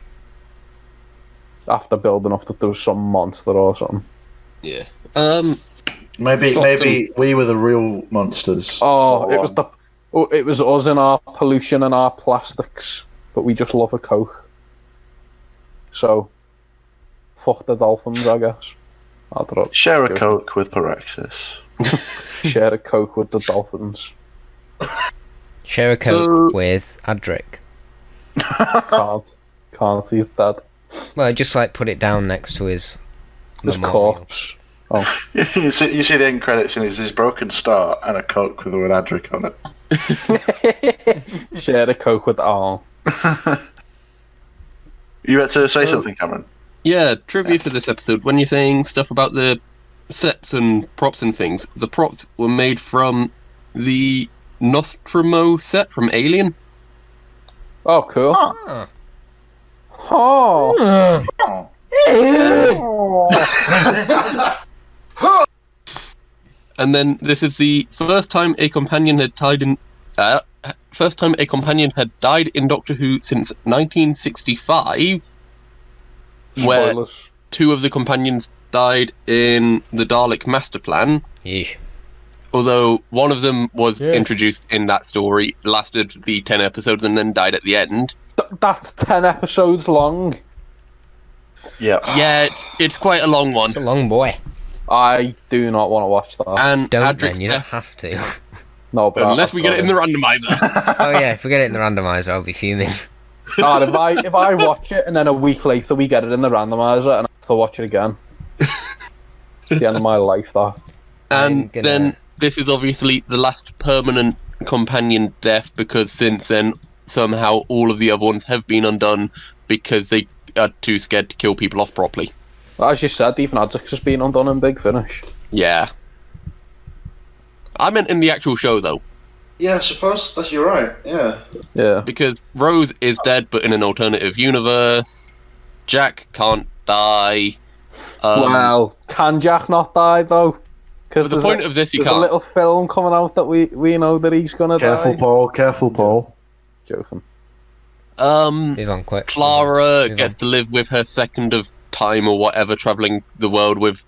Speaker 1: After building up that there was some monster or something.
Speaker 3: Yeah.
Speaker 4: Maybe we were the real monsters.
Speaker 1: Oh, it was us and our pollution and our plastics, but we just love a Coke. So, fuck the dolphins, I guess.
Speaker 4: Share a Coke with Praxis.
Speaker 1: Share a Coke with the dolphins.
Speaker 2: Share a Coke with Adric.
Speaker 1: Can't, he's dead.
Speaker 2: Well, just put it down next to his
Speaker 1: memorial. Corpse. Oh.
Speaker 4: You see the end credits and it's this broken star and a Coke with the word Adric on it.
Speaker 1: Share a Coke with all.
Speaker 4: You had to say something, Cameron?
Speaker 3: Yeah, trivia for this episode. When you're saying stuff about the sets and props and things, the props were made from the Nostromo set from Alien.
Speaker 1: Oh, cool.
Speaker 2: Oh.
Speaker 1: Oh.
Speaker 3: And then this is the first time a companion had died in Doctor Who since 1965, where
Speaker 1: Spoilers.
Speaker 3: 2 of the companions died in the Dalek Master Plan.
Speaker 2: Yeesh.
Speaker 3: Although one of them was introduced in that story, lasted the 10 episodes, and then died at the end.
Speaker 1: That's 10 episodes long.
Speaker 4: Yeah.
Speaker 3: Yeah, it's quite a long one.
Speaker 2: It's a long boy.
Speaker 1: I do not want to watch that.
Speaker 3: And
Speaker 2: Don't
Speaker 3: Adric's
Speaker 2: then, you don't have to.
Speaker 1: No, but
Speaker 3: unless we get it in the randomizer.
Speaker 2: Oh yeah, if we get it in the randomizer, I'll be fuming.
Speaker 1: God, if I watch it and then a week later we get it in the randomizer and I have to watch it again. The end of my life, that.
Speaker 3: And then this is obviously the last permanent companion death, because since then somehow all of the other ones have been undone because they are too scared to kill people off properly.
Speaker 1: As you said, even Adrix has been undone in Big Finish.
Speaker 3: Yeah. I meant in the actual show, though.
Speaker 4: Yeah, I suppose you're right. Yeah.
Speaker 1: Yeah.
Speaker 3: Because Rose is dead, but in an alternative universe. Jack can't die.
Speaker 1: Well, can Jack not die, though? Because
Speaker 3: the point of this, he
Speaker 1: there's
Speaker 3: can't.
Speaker 1: a little film coming out that we know that he's gonna die.
Speaker 4: Careful, Paul.
Speaker 1: Joking.
Speaker 2: Move on quick.
Speaker 3: Clara
Speaker 2: Move
Speaker 3: gets
Speaker 2: on.
Speaker 3: to live with her second of time or whatever, travelling the world with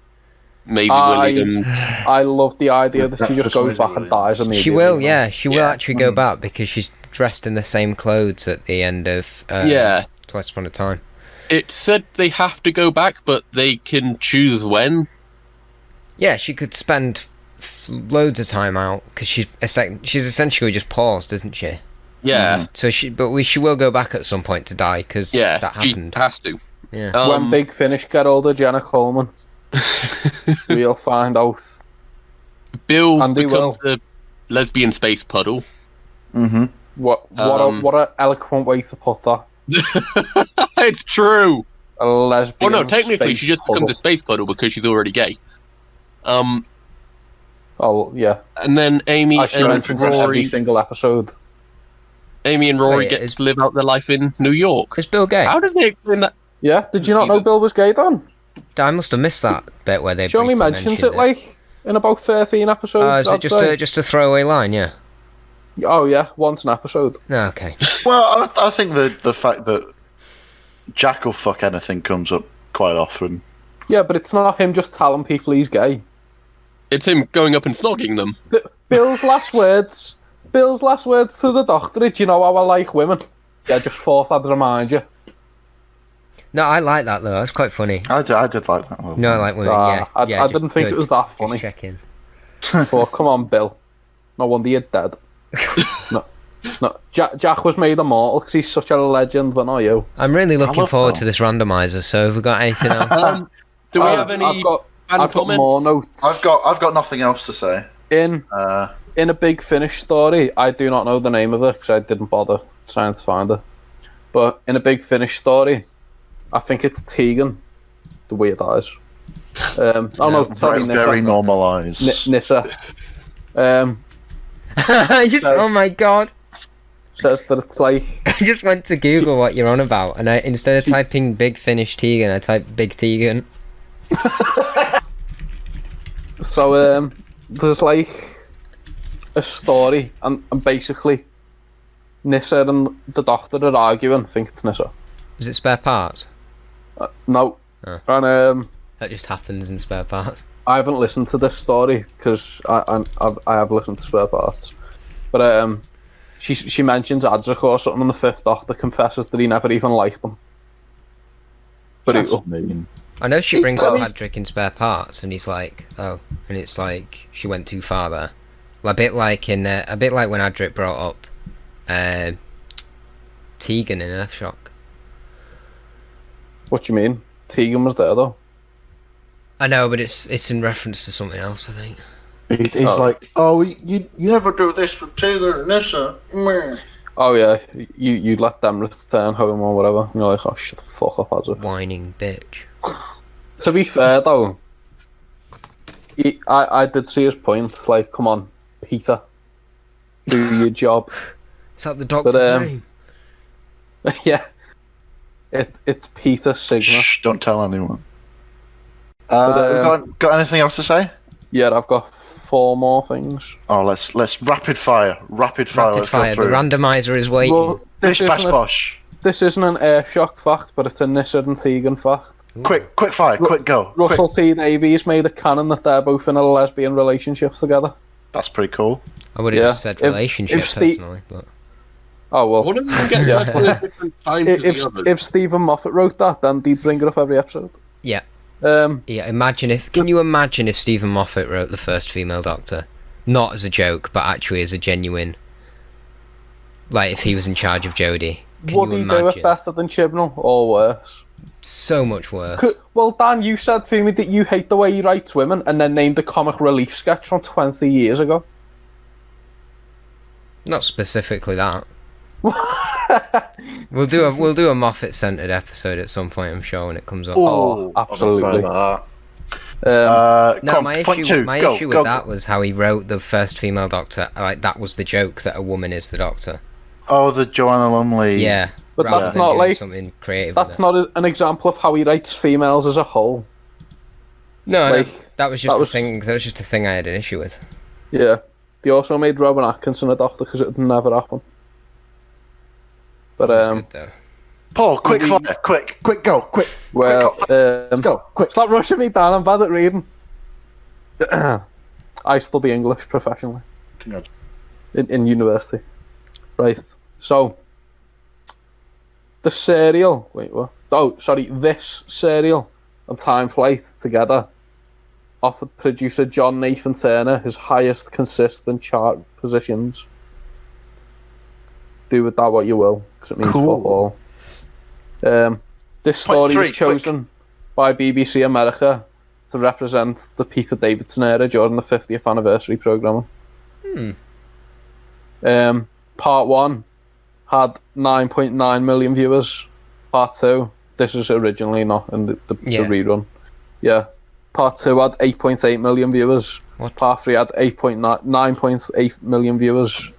Speaker 3: Maisie Williams.
Speaker 1: I love the idea that she just goes back and dies immediately.
Speaker 2: She will, yeah. She will
Speaker 3: Yeah.
Speaker 2: actually go back because she's dressed in the same clothes at the end of
Speaker 3: Yeah.
Speaker 2: Twice Upon a Time.
Speaker 3: It said they have to go back, but they can choose when.
Speaker 2: Yeah, she could spend loads of time out because she's essentially just paused, isn't she?
Speaker 3: Yeah.
Speaker 2: So she will go back at some point to die because
Speaker 3: Yeah,
Speaker 2: that
Speaker 3: she
Speaker 2: happened.
Speaker 3: has to.
Speaker 2: Yeah.
Speaker 1: When Big Finish get older, Jenna Coleman, we'll find out.
Speaker 3: Bill
Speaker 1: And they
Speaker 3: becomes a lesbian space puddle.
Speaker 4: Mm-hmm.
Speaker 1: What an eloquent way to put that.
Speaker 3: It's true.
Speaker 1: A lesbian.
Speaker 3: Well, no, technically
Speaker 1: space
Speaker 3: she just
Speaker 1: puddle.
Speaker 3: becomes a space puddle because she's already gay.
Speaker 1: Oh yeah.
Speaker 3: And then Amy
Speaker 1: I should
Speaker 3: and
Speaker 1: mention in every
Speaker 3: Rory.
Speaker 1: single episode.
Speaker 3: Amy and Rory
Speaker 2: Wait,
Speaker 3: get
Speaker 2: is-
Speaker 3: to live out their life in New York.
Speaker 2: Is Bill gay?
Speaker 3: How did they explain that?
Speaker 1: Yeah. Did you not know
Speaker 3: Jesus.
Speaker 1: Bill was gay, then?
Speaker 2: I must have missed that bit where they
Speaker 1: She only
Speaker 2: briefly
Speaker 1: mentions
Speaker 2: mentioned
Speaker 1: it like in about 13 episodes.
Speaker 2: is it just a throwaway line? Yeah.
Speaker 1: Oh yeah, once an episode.
Speaker 2: No, okay.
Speaker 4: Well, I think the fact that Jack will fuck anything comes up quite often.
Speaker 1: Yeah, but it's not him just telling people he's gay.
Speaker 3: It's him going up and snogging them.
Speaker 1: Bill's last words. Bill's last words to the doctor. Do you know how I like women? Yeah, just thought I'd remind you.
Speaker 2: No, I like that though. That's quite funny.
Speaker 4: I did like that one.
Speaker 2: No, I like women. Yeah,
Speaker 1: I
Speaker 2: yeah.
Speaker 1: didn't think it was that funny.
Speaker 2: Just checking.
Speaker 1: But come on, Bill. No wonder you're dead. No. Jack was made immortal because he's such a legend, but not you.
Speaker 2: I'm really looking
Speaker 4: love
Speaker 2: forward
Speaker 4: that.
Speaker 2: to this randomizer. So have we got anything else?
Speaker 3: Do we have any
Speaker 1: I've got
Speaker 3: comments?
Speaker 1: more notes.
Speaker 4: I've got nothing else to say.
Speaker 1: In a Big Finish story, I do not know the name of it because I didn't bother trying to find it. But in a Big Finish story, I think it's Tegan, the weird eyes. Sorry,
Speaker 4: That's very
Speaker 1: Nissa.
Speaker 4: normalised.
Speaker 1: Nissa.
Speaker 2: Oh my god!
Speaker 1: Says that it's like
Speaker 2: I just went to Google what you're on about, and instead of typing Big Finish Tegan, I typed Big Tegan.
Speaker 1: so. There's like a story, and basically Nissa and the doctor are arguing. I think it's Nissa.
Speaker 2: Is it Spare Parts?
Speaker 1: No.
Speaker 2: Oh.
Speaker 1: And
Speaker 2: That just happens in Spare Parts.
Speaker 1: I haven't listened to this story because I have listened to Spare Parts, but she mentions Adric or something, and the Fifth Doctor confesses that he never even liked them. Brutal.
Speaker 4: That's mean.
Speaker 2: I know she brings
Speaker 1: I
Speaker 2: up
Speaker 1: mean-
Speaker 2: Adric in Spare Parts, and he's like, "Oh," and it's like she went too far there. A bit like when Adric brought up Tegan in Earthshock.
Speaker 1: What do you mean? Tegan was there though.
Speaker 2: I know, but it's in reference to something else, I think.
Speaker 4: He's like, oh, you never do this with Taylor and Nissa. Meh.
Speaker 1: Oh yeah, you let them return home or whatever. And you're like, oh, shut the fuck up, Azza.
Speaker 2: Whining bitch.
Speaker 1: To be fair though, I did see his point. Like, come on, Peter, do your job.
Speaker 2: Is that the doctor's name?
Speaker 1: Yeah, it's Peter Sigma.
Speaker 4: Shh, don't tell anyone. Got anything else to say?
Speaker 1: Yeah, I've got 4 more things.
Speaker 4: Oh, let's rapid fire. Let's go
Speaker 2: The
Speaker 4: through.
Speaker 2: randomizer is waiting.
Speaker 1: Well,
Speaker 4: Bish bash bosh.
Speaker 1: This isn't an Earthshock fact, but it's a Nissa and Tegan fact.
Speaker 4: Quick fire, quick go.
Speaker 1: Russell T Davies made a canon that they're both in a lesbian relationship together.
Speaker 4: That's pretty cool.
Speaker 2: I would have just said relationship personally, but...
Speaker 1: Oh well.
Speaker 3: One of them gets left at different times as the others.
Speaker 1: If Stephen Moffat wrote that, then he'd bring it up every episode.
Speaker 2: Yeah.
Speaker 1: Yeah.
Speaker 2: Can you imagine if Stephen Moffat wrote the first female Doctor, not as a joke, but actually as a genuine, like if he was in charge of Jodie?
Speaker 1: Would he do it better than Chibnall or worse?
Speaker 2: So much worse.
Speaker 1: Well, Dan, you said to me that you hate the way he writes women, and then named a comic relief sketch from 20 years ago.
Speaker 2: Not specifically that. We'll do a Moffat-centered episode at some point, I'm sure, when it comes up.
Speaker 1: Oh, absolutely.
Speaker 2: No, my issue with that was how he wrote the first female Doctor. Like, that was the joke, that a woman is the Doctor.
Speaker 4: Oh, the Joanna Lumley.
Speaker 2: Yeah,
Speaker 1: but that's not like
Speaker 2: something creative.
Speaker 1: That's not an example of how he writes females as a whole.
Speaker 2: No, like, that was just the thing. That was just a thing I had an issue with.
Speaker 1: Yeah, they also made Robin Atkinson a Doctor because it would never happen. But
Speaker 2: good, though.
Speaker 4: Paul, quick fire, quick go, quick.
Speaker 1: Well,
Speaker 4: let's go, quick.
Speaker 1: Stop rushing me, Dan. I'm bad at reading. I study English professionally in university. Right. So the serial. Wait, what? Oh, sorry. This serial and Time Flight together offered producer John Nathan Turner his highest consistent chart positions. Do with that what you will, because it means fuck all. This story was chosen by BBC America to represent the Peter Davidson era during the 50th anniversary programming. Part 1 had 9.9 million viewers. Part 2, this is originally not in the rerun. Yeah. Part 2 had 8.8 million viewers.
Speaker 2: What?
Speaker 1: Part 3 had 9.8 million viewers.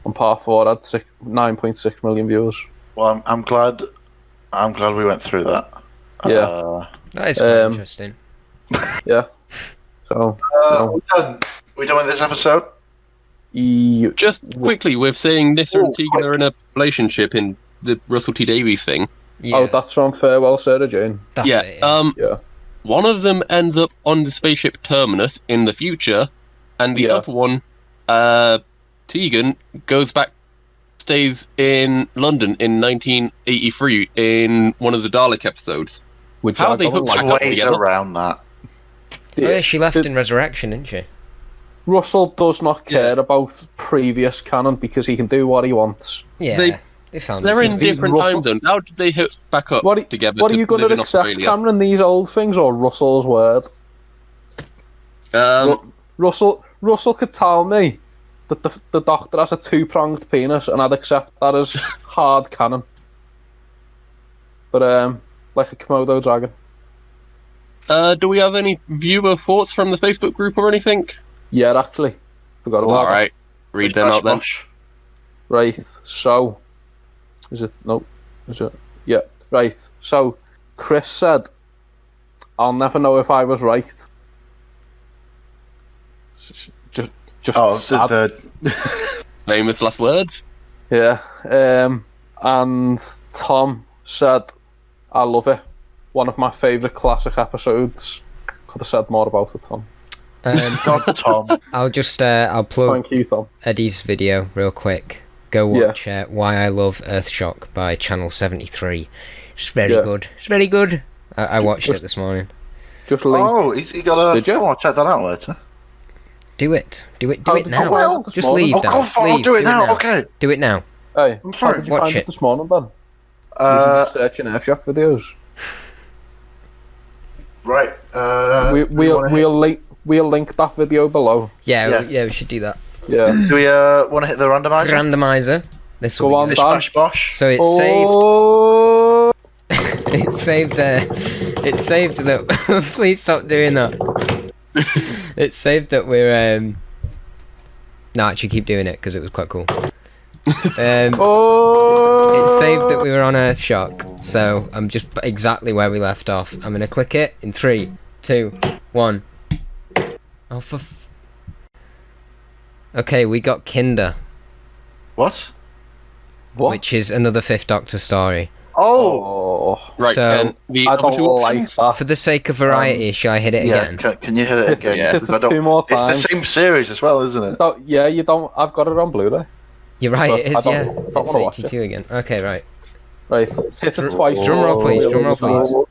Speaker 1: And Part 4 had 9.6 million viewers.
Speaker 4: Well, I'm glad we went through that.
Speaker 1: Yeah.
Speaker 2: That is quite interesting.
Speaker 1: Yeah. So,
Speaker 4: we done with this episode?
Speaker 3: Just quickly, we're saying Nissa and Tegan are in a relationship in the Russell T Davies thing.
Speaker 2: Yeah.
Speaker 1: Oh, that's from Farewell, Sarah Jane.
Speaker 2: That's it, yeah.
Speaker 3: One of them ends up on the spaceship Terminus in the future, and the other one, Tegan, stays in London in 1983 in one of the Dalek episodes. How are they hooked back up together?
Speaker 4: Around that.
Speaker 2: Yeah, she left in Resurrection, didn't she?
Speaker 1: Russell does not care about previous canon because he can do what he wants.
Speaker 2: Yeah, they found
Speaker 3: they're in different time zones. How did they hook back up together?
Speaker 1: What are you going to accept,
Speaker 3: Australia?
Speaker 1: Cameron? These old things or Russell's word? Russell could tell me that the Doctor has a 2-pronged penis, and I'd accept that as hard canon. But like a Komodo dragon.
Speaker 3: Do we have any viewer thoughts from the Facebook group or anything?
Speaker 1: Yeah, actually. Forgot about that.
Speaker 3: Alright, read them out then.
Speaker 1: Right, so... Is it? Nope. Is it? Yeah, right. So, Chris said, I'll never know if I was right. Just sad.
Speaker 3: Famous last words?
Speaker 1: Yeah. And Tom said, I love it. One of my favourite classic episodes. Could have said more about it, Tom.
Speaker 4: Tom.
Speaker 2: I'll plug
Speaker 1: Thank you, Tom.
Speaker 2: Eddie's video real quick. Go watch Why I Love Earthshock by Channel 73. It's very good. It's very good. I watched it this morning.
Speaker 1: Just link.
Speaker 4: Oh, he got a...
Speaker 1: Did you?
Speaker 4: Oh, I'll check that out later.
Speaker 2: Do it now. Just leave, Dan.
Speaker 4: I'll do it now, okay.
Speaker 2: Do it now.
Speaker 1: Hey,
Speaker 4: I'm sorry.
Speaker 1: how did you
Speaker 2: Watch
Speaker 1: find
Speaker 2: it.
Speaker 1: it this morning, then? Searching Earthshock videos.
Speaker 4: Right.
Speaker 1: We'll link that video below.
Speaker 2: Yeah, we should do that.
Speaker 1: Yeah.
Speaker 4: Do we want to hit the randomizer?
Speaker 2: Randomiser. This will
Speaker 1: Go on,
Speaker 2: be good.
Speaker 1: Dan.
Speaker 4: Bash bosh.
Speaker 2: So it's
Speaker 1: Oh,
Speaker 2: saved. It's saved. It's saved that. Please stop doing that. It's saved that we're. No, actually, keep doing it because it was quite cool. It's saved that we were on Earthshock, so I'm just exactly where we left off. I'm gonna click it in 3, 2, 1. Oh, okay, we got Kinder,
Speaker 4: What?
Speaker 2: which is another Fifth Doctor story.
Speaker 1: Oh.
Speaker 3: Right,
Speaker 2: So,
Speaker 3: and the
Speaker 1: I
Speaker 3: other
Speaker 1: don't
Speaker 3: two
Speaker 1: like
Speaker 3: options?
Speaker 1: that.
Speaker 2: For the sake of variety, shall I hit it
Speaker 4: Yeah.
Speaker 2: again?
Speaker 4: Can you hit it again?
Speaker 3: yeah.
Speaker 1: This
Speaker 4: Because
Speaker 1: is 2 more
Speaker 4: It's
Speaker 1: times.
Speaker 4: the same series as well, isn't it?
Speaker 1: Yeah, you don't. I've got it on Blu-ray.
Speaker 2: You're right,
Speaker 1: But
Speaker 2: it is,
Speaker 1: I
Speaker 2: yeah.
Speaker 1: don't
Speaker 2: It's
Speaker 1: wanna watch
Speaker 2: 82 again. Okay, right.
Speaker 1: Right. Hit it twice.
Speaker 2: Drum roll, please. Drum roll, please.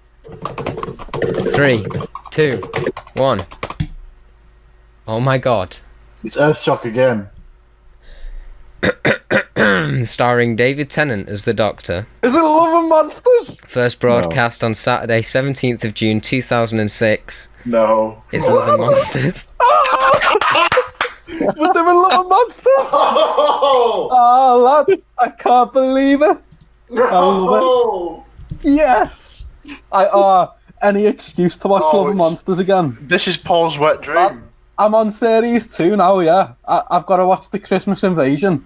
Speaker 2: 3, 2, 1. Oh my god.
Speaker 4: It's Earthshock again.
Speaker 2: Starring David Tennant as the Doctor.
Speaker 1: Is it Love and Monsters?
Speaker 2: First broadcast on Saturday, 17th of June 2006.
Speaker 4: No.
Speaker 2: It's Love and Monsters.
Speaker 1: But they were Love and Monsters.
Speaker 4: Oh!
Speaker 1: Oh, lad, I can't believe it.
Speaker 4: No!
Speaker 1: Yes. Any excuse to watch
Speaker 4: Oh,
Speaker 1: Love and
Speaker 4: it's-
Speaker 1: Monsters again.
Speaker 4: This is Paul's wet dream.
Speaker 1: I'm on series 2 now. Yeah, I've got to watch the Christmas Invasion,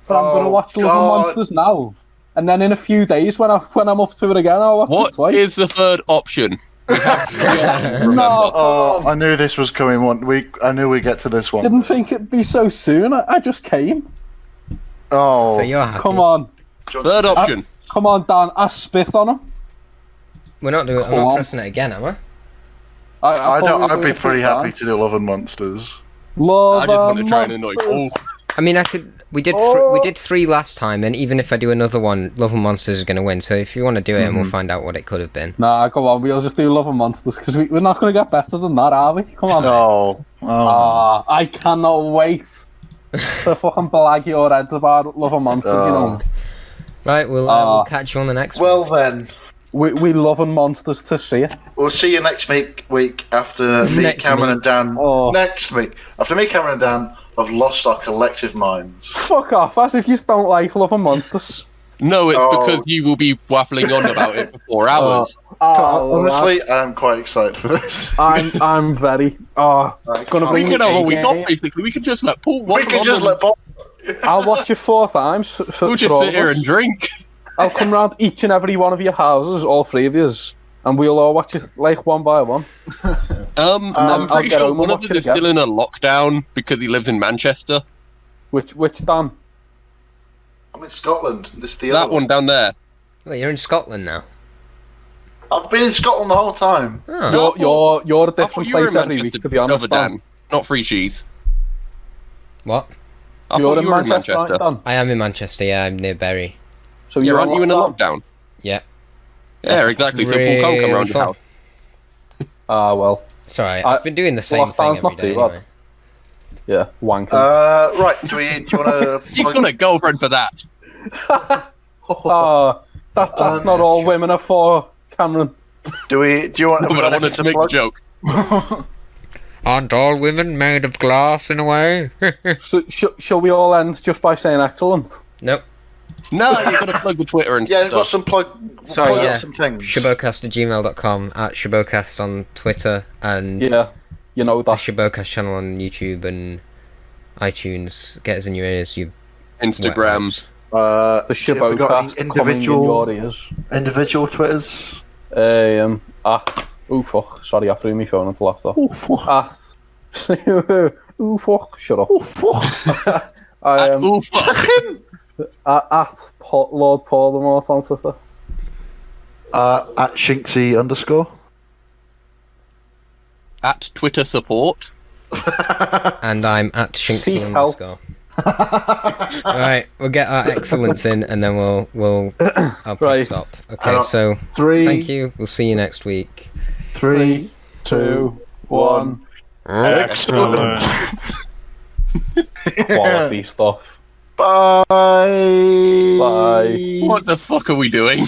Speaker 1: but I'm going to watch Love and
Speaker 4: God.
Speaker 1: Monsters now. And then in a few days, when I'm up to it again, I'll watch it
Speaker 3: What
Speaker 1: twice.
Speaker 3: is the third option? We have to remember.
Speaker 1: No,
Speaker 4: Oh, I knew this was coming. I knew we'd get to this one.
Speaker 1: didn't think it'd be so soon. I just came.
Speaker 4: Oh,
Speaker 2: So you're happy.
Speaker 1: Come on,
Speaker 3: Third option.
Speaker 1: come on, Dan. I spit on him.
Speaker 2: We're not doing. I'm
Speaker 1: Come
Speaker 2: not
Speaker 1: on.
Speaker 2: pressing it again, am I?
Speaker 1: I thought we were
Speaker 4: I'd
Speaker 1: doing
Speaker 4: be
Speaker 1: it
Speaker 4: pretty
Speaker 1: 3
Speaker 4: happy
Speaker 1: times.
Speaker 4: to do Love and Monsters.
Speaker 1: Love
Speaker 3: I just want to
Speaker 1: and
Speaker 3: try and annoy Paul.
Speaker 1: Monsters.
Speaker 2: I mean, I could. We did. We did 3 last time, and even if I do another one, Love and Monsters is going to win. So if you want to do it, and we'll find out what it could have been.
Speaker 1: Nah, go on. We'll just do Love and Monsters because we're not going to get better than that, are we? Come on.
Speaker 4: Oh,
Speaker 1: I cannot wait to fucking blag your heads about Love and Monsters. You know,
Speaker 2: Right, we'll catch you on the next one.
Speaker 4: well then.
Speaker 1: we love and Monsters to see it.
Speaker 4: We'll see you next week after me,
Speaker 2: Next
Speaker 4: Cameron,
Speaker 2: week.
Speaker 4: and Dan.
Speaker 1: Oh.
Speaker 4: Next week after me, Cameron, and Dan have lost our collective minds.
Speaker 1: Fuck off! As if you don't like Love and Monsters.
Speaker 3: No, it's
Speaker 4: Oh.
Speaker 3: because you will be waffling on about it for 4 hours.
Speaker 4: Honestly, I'm quite excited for this.
Speaker 1: I'm very. Gonna
Speaker 3: We
Speaker 1: bring
Speaker 3: could
Speaker 1: the
Speaker 3: have a
Speaker 1: A
Speaker 3: week
Speaker 1: game.
Speaker 3: off, basically. We could just let Paul
Speaker 4: We
Speaker 3: waffle
Speaker 4: could
Speaker 3: on
Speaker 4: just
Speaker 3: and
Speaker 4: let Bob.
Speaker 1: I'll watch it 4 times.
Speaker 3: we'll just
Speaker 1: all
Speaker 3: sit
Speaker 1: of
Speaker 3: here
Speaker 1: us.
Speaker 3: and drink.
Speaker 1: I'll come round each and every one of your houses, all 3 of yous, and we'll all watch it like one by one.
Speaker 3: I'm
Speaker 1: I'll
Speaker 3: pretty
Speaker 1: get
Speaker 3: sure
Speaker 1: home
Speaker 3: one
Speaker 1: and
Speaker 3: of
Speaker 1: watch
Speaker 3: them
Speaker 1: it
Speaker 3: is still
Speaker 1: again.
Speaker 3: in a lockdown because he lives in Manchester.
Speaker 1: Which Dan?
Speaker 4: I'm in Scotland. This is the
Speaker 3: That
Speaker 4: other
Speaker 3: one down there.
Speaker 2: Wait, you're in Scotland now.
Speaker 4: I've been in Scotland the whole time.
Speaker 2: Oh.
Speaker 1: You're a
Speaker 3: I thought
Speaker 1: different
Speaker 3: you were in
Speaker 1: place every
Speaker 3: Manchester
Speaker 1: week, to be honest.
Speaker 3: over
Speaker 1: Dan.
Speaker 3: Dan, not Free Cheese.
Speaker 2: What?
Speaker 3: I
Speaker 1: You're
Speaker 3: thought
Speaker 1: in
Speaker 3: you were in
Speaker 1: Manchester,
Speaker 3: Manchester.
Speaker 1: right, Dan?
Speaker 2: I am in Manchester. Yeah, I'm near Bury.
Speaker 1: So
Speaker 3: Yeah,
Speaker 1: you're
Speaker 3: aren't you in a
Speaker 1: lockdown?
Speaker 3: lockdown?
Speaker 2: Yeah.
Speaker 3: Yeah, exactly. So Paul can't come
Speaker 2: Really
Speaker 3: around your
Speaker 2: fun.
Speaker 3: house.
Speaker 1: Ah, well.
Speaker 2: Sorry, I've been doing the same thing
Speaker 1: lockdown's
Speaker 2: every
Speaker 1: not
Speaker 2: day
Speaker 1: too bad.
Speaker 2: anyway.
Speaker 1: Yeah, wanking.
Speaker 4: Right. Do you want
Speaker 3: He's got a girlfriend for that.
Speaker 1: That's not all women are for, Cameron.
Speaker 4: Do you want?
Speaker 3: But I wanted to make a joke.
Speaker 2: Aren't all women made of glass in a way?
Speaker 1: So, shall we all end just by saying excellent?
Speaker 2: Nope.
Speaker 3: No, you've got to plug the Twitter and
Speaker 4: Yeah, we've got
Speaker 3: stuff.
Speaker 4: some plug.
Speaker 2: Sorry,
Speaker 4: plug
Speaker 2: yeah.
Speaker 4: some things.
Speaker 2: Shobocast@gmail.com, at Shobocast on Twitter, and
Speaker 1: Yeah, you know
Speaker 2: the
Speaker 1: that.
Speaker 2: Shobocast channel on YouTube and iTunes. Get us in your ears, you
Speaker 3: Instagram.
Speaker 1: The
Speaker 4: have we got any
Speaker 1: Shobocast coming in your ears.
Speaker 4: individual Twitters.
Speaker 1: At fuck. Sorry, I threw my phone into the laptop.
Speaker 4: Oh fuck!
Speaker 1: At fuck. Shut up.
Speaker 4: Oh fuck!
Speaker 1: I am
Speaker 3: Ooh, fuck.
Speaker 1: at Lord Paul the Mort on Twitter.
Speaker 4: At Shinksy_.
Speaker 3: At Twitter support.
Speaker 2: and I'm at
Speaker 1: Seek
Speaker 2: Shinksy
Speaker 1: help.
Speaker 2: _ Alright, we'll get our excellence in and then we'll I'll press
Speaker 1: Right.
Speaker 2: stop. Okay, so
Speaker 1: 3,
Speaker 2: thank you. We'll see you next week.
Speaker 1: 3, 2, 1.
Speaker 4: Excellent.
Speaker 1: Quality stuff.
Speaker 4: Bye.
Speaker 1: Bye.
Speaker 3: What the fuck are we doing?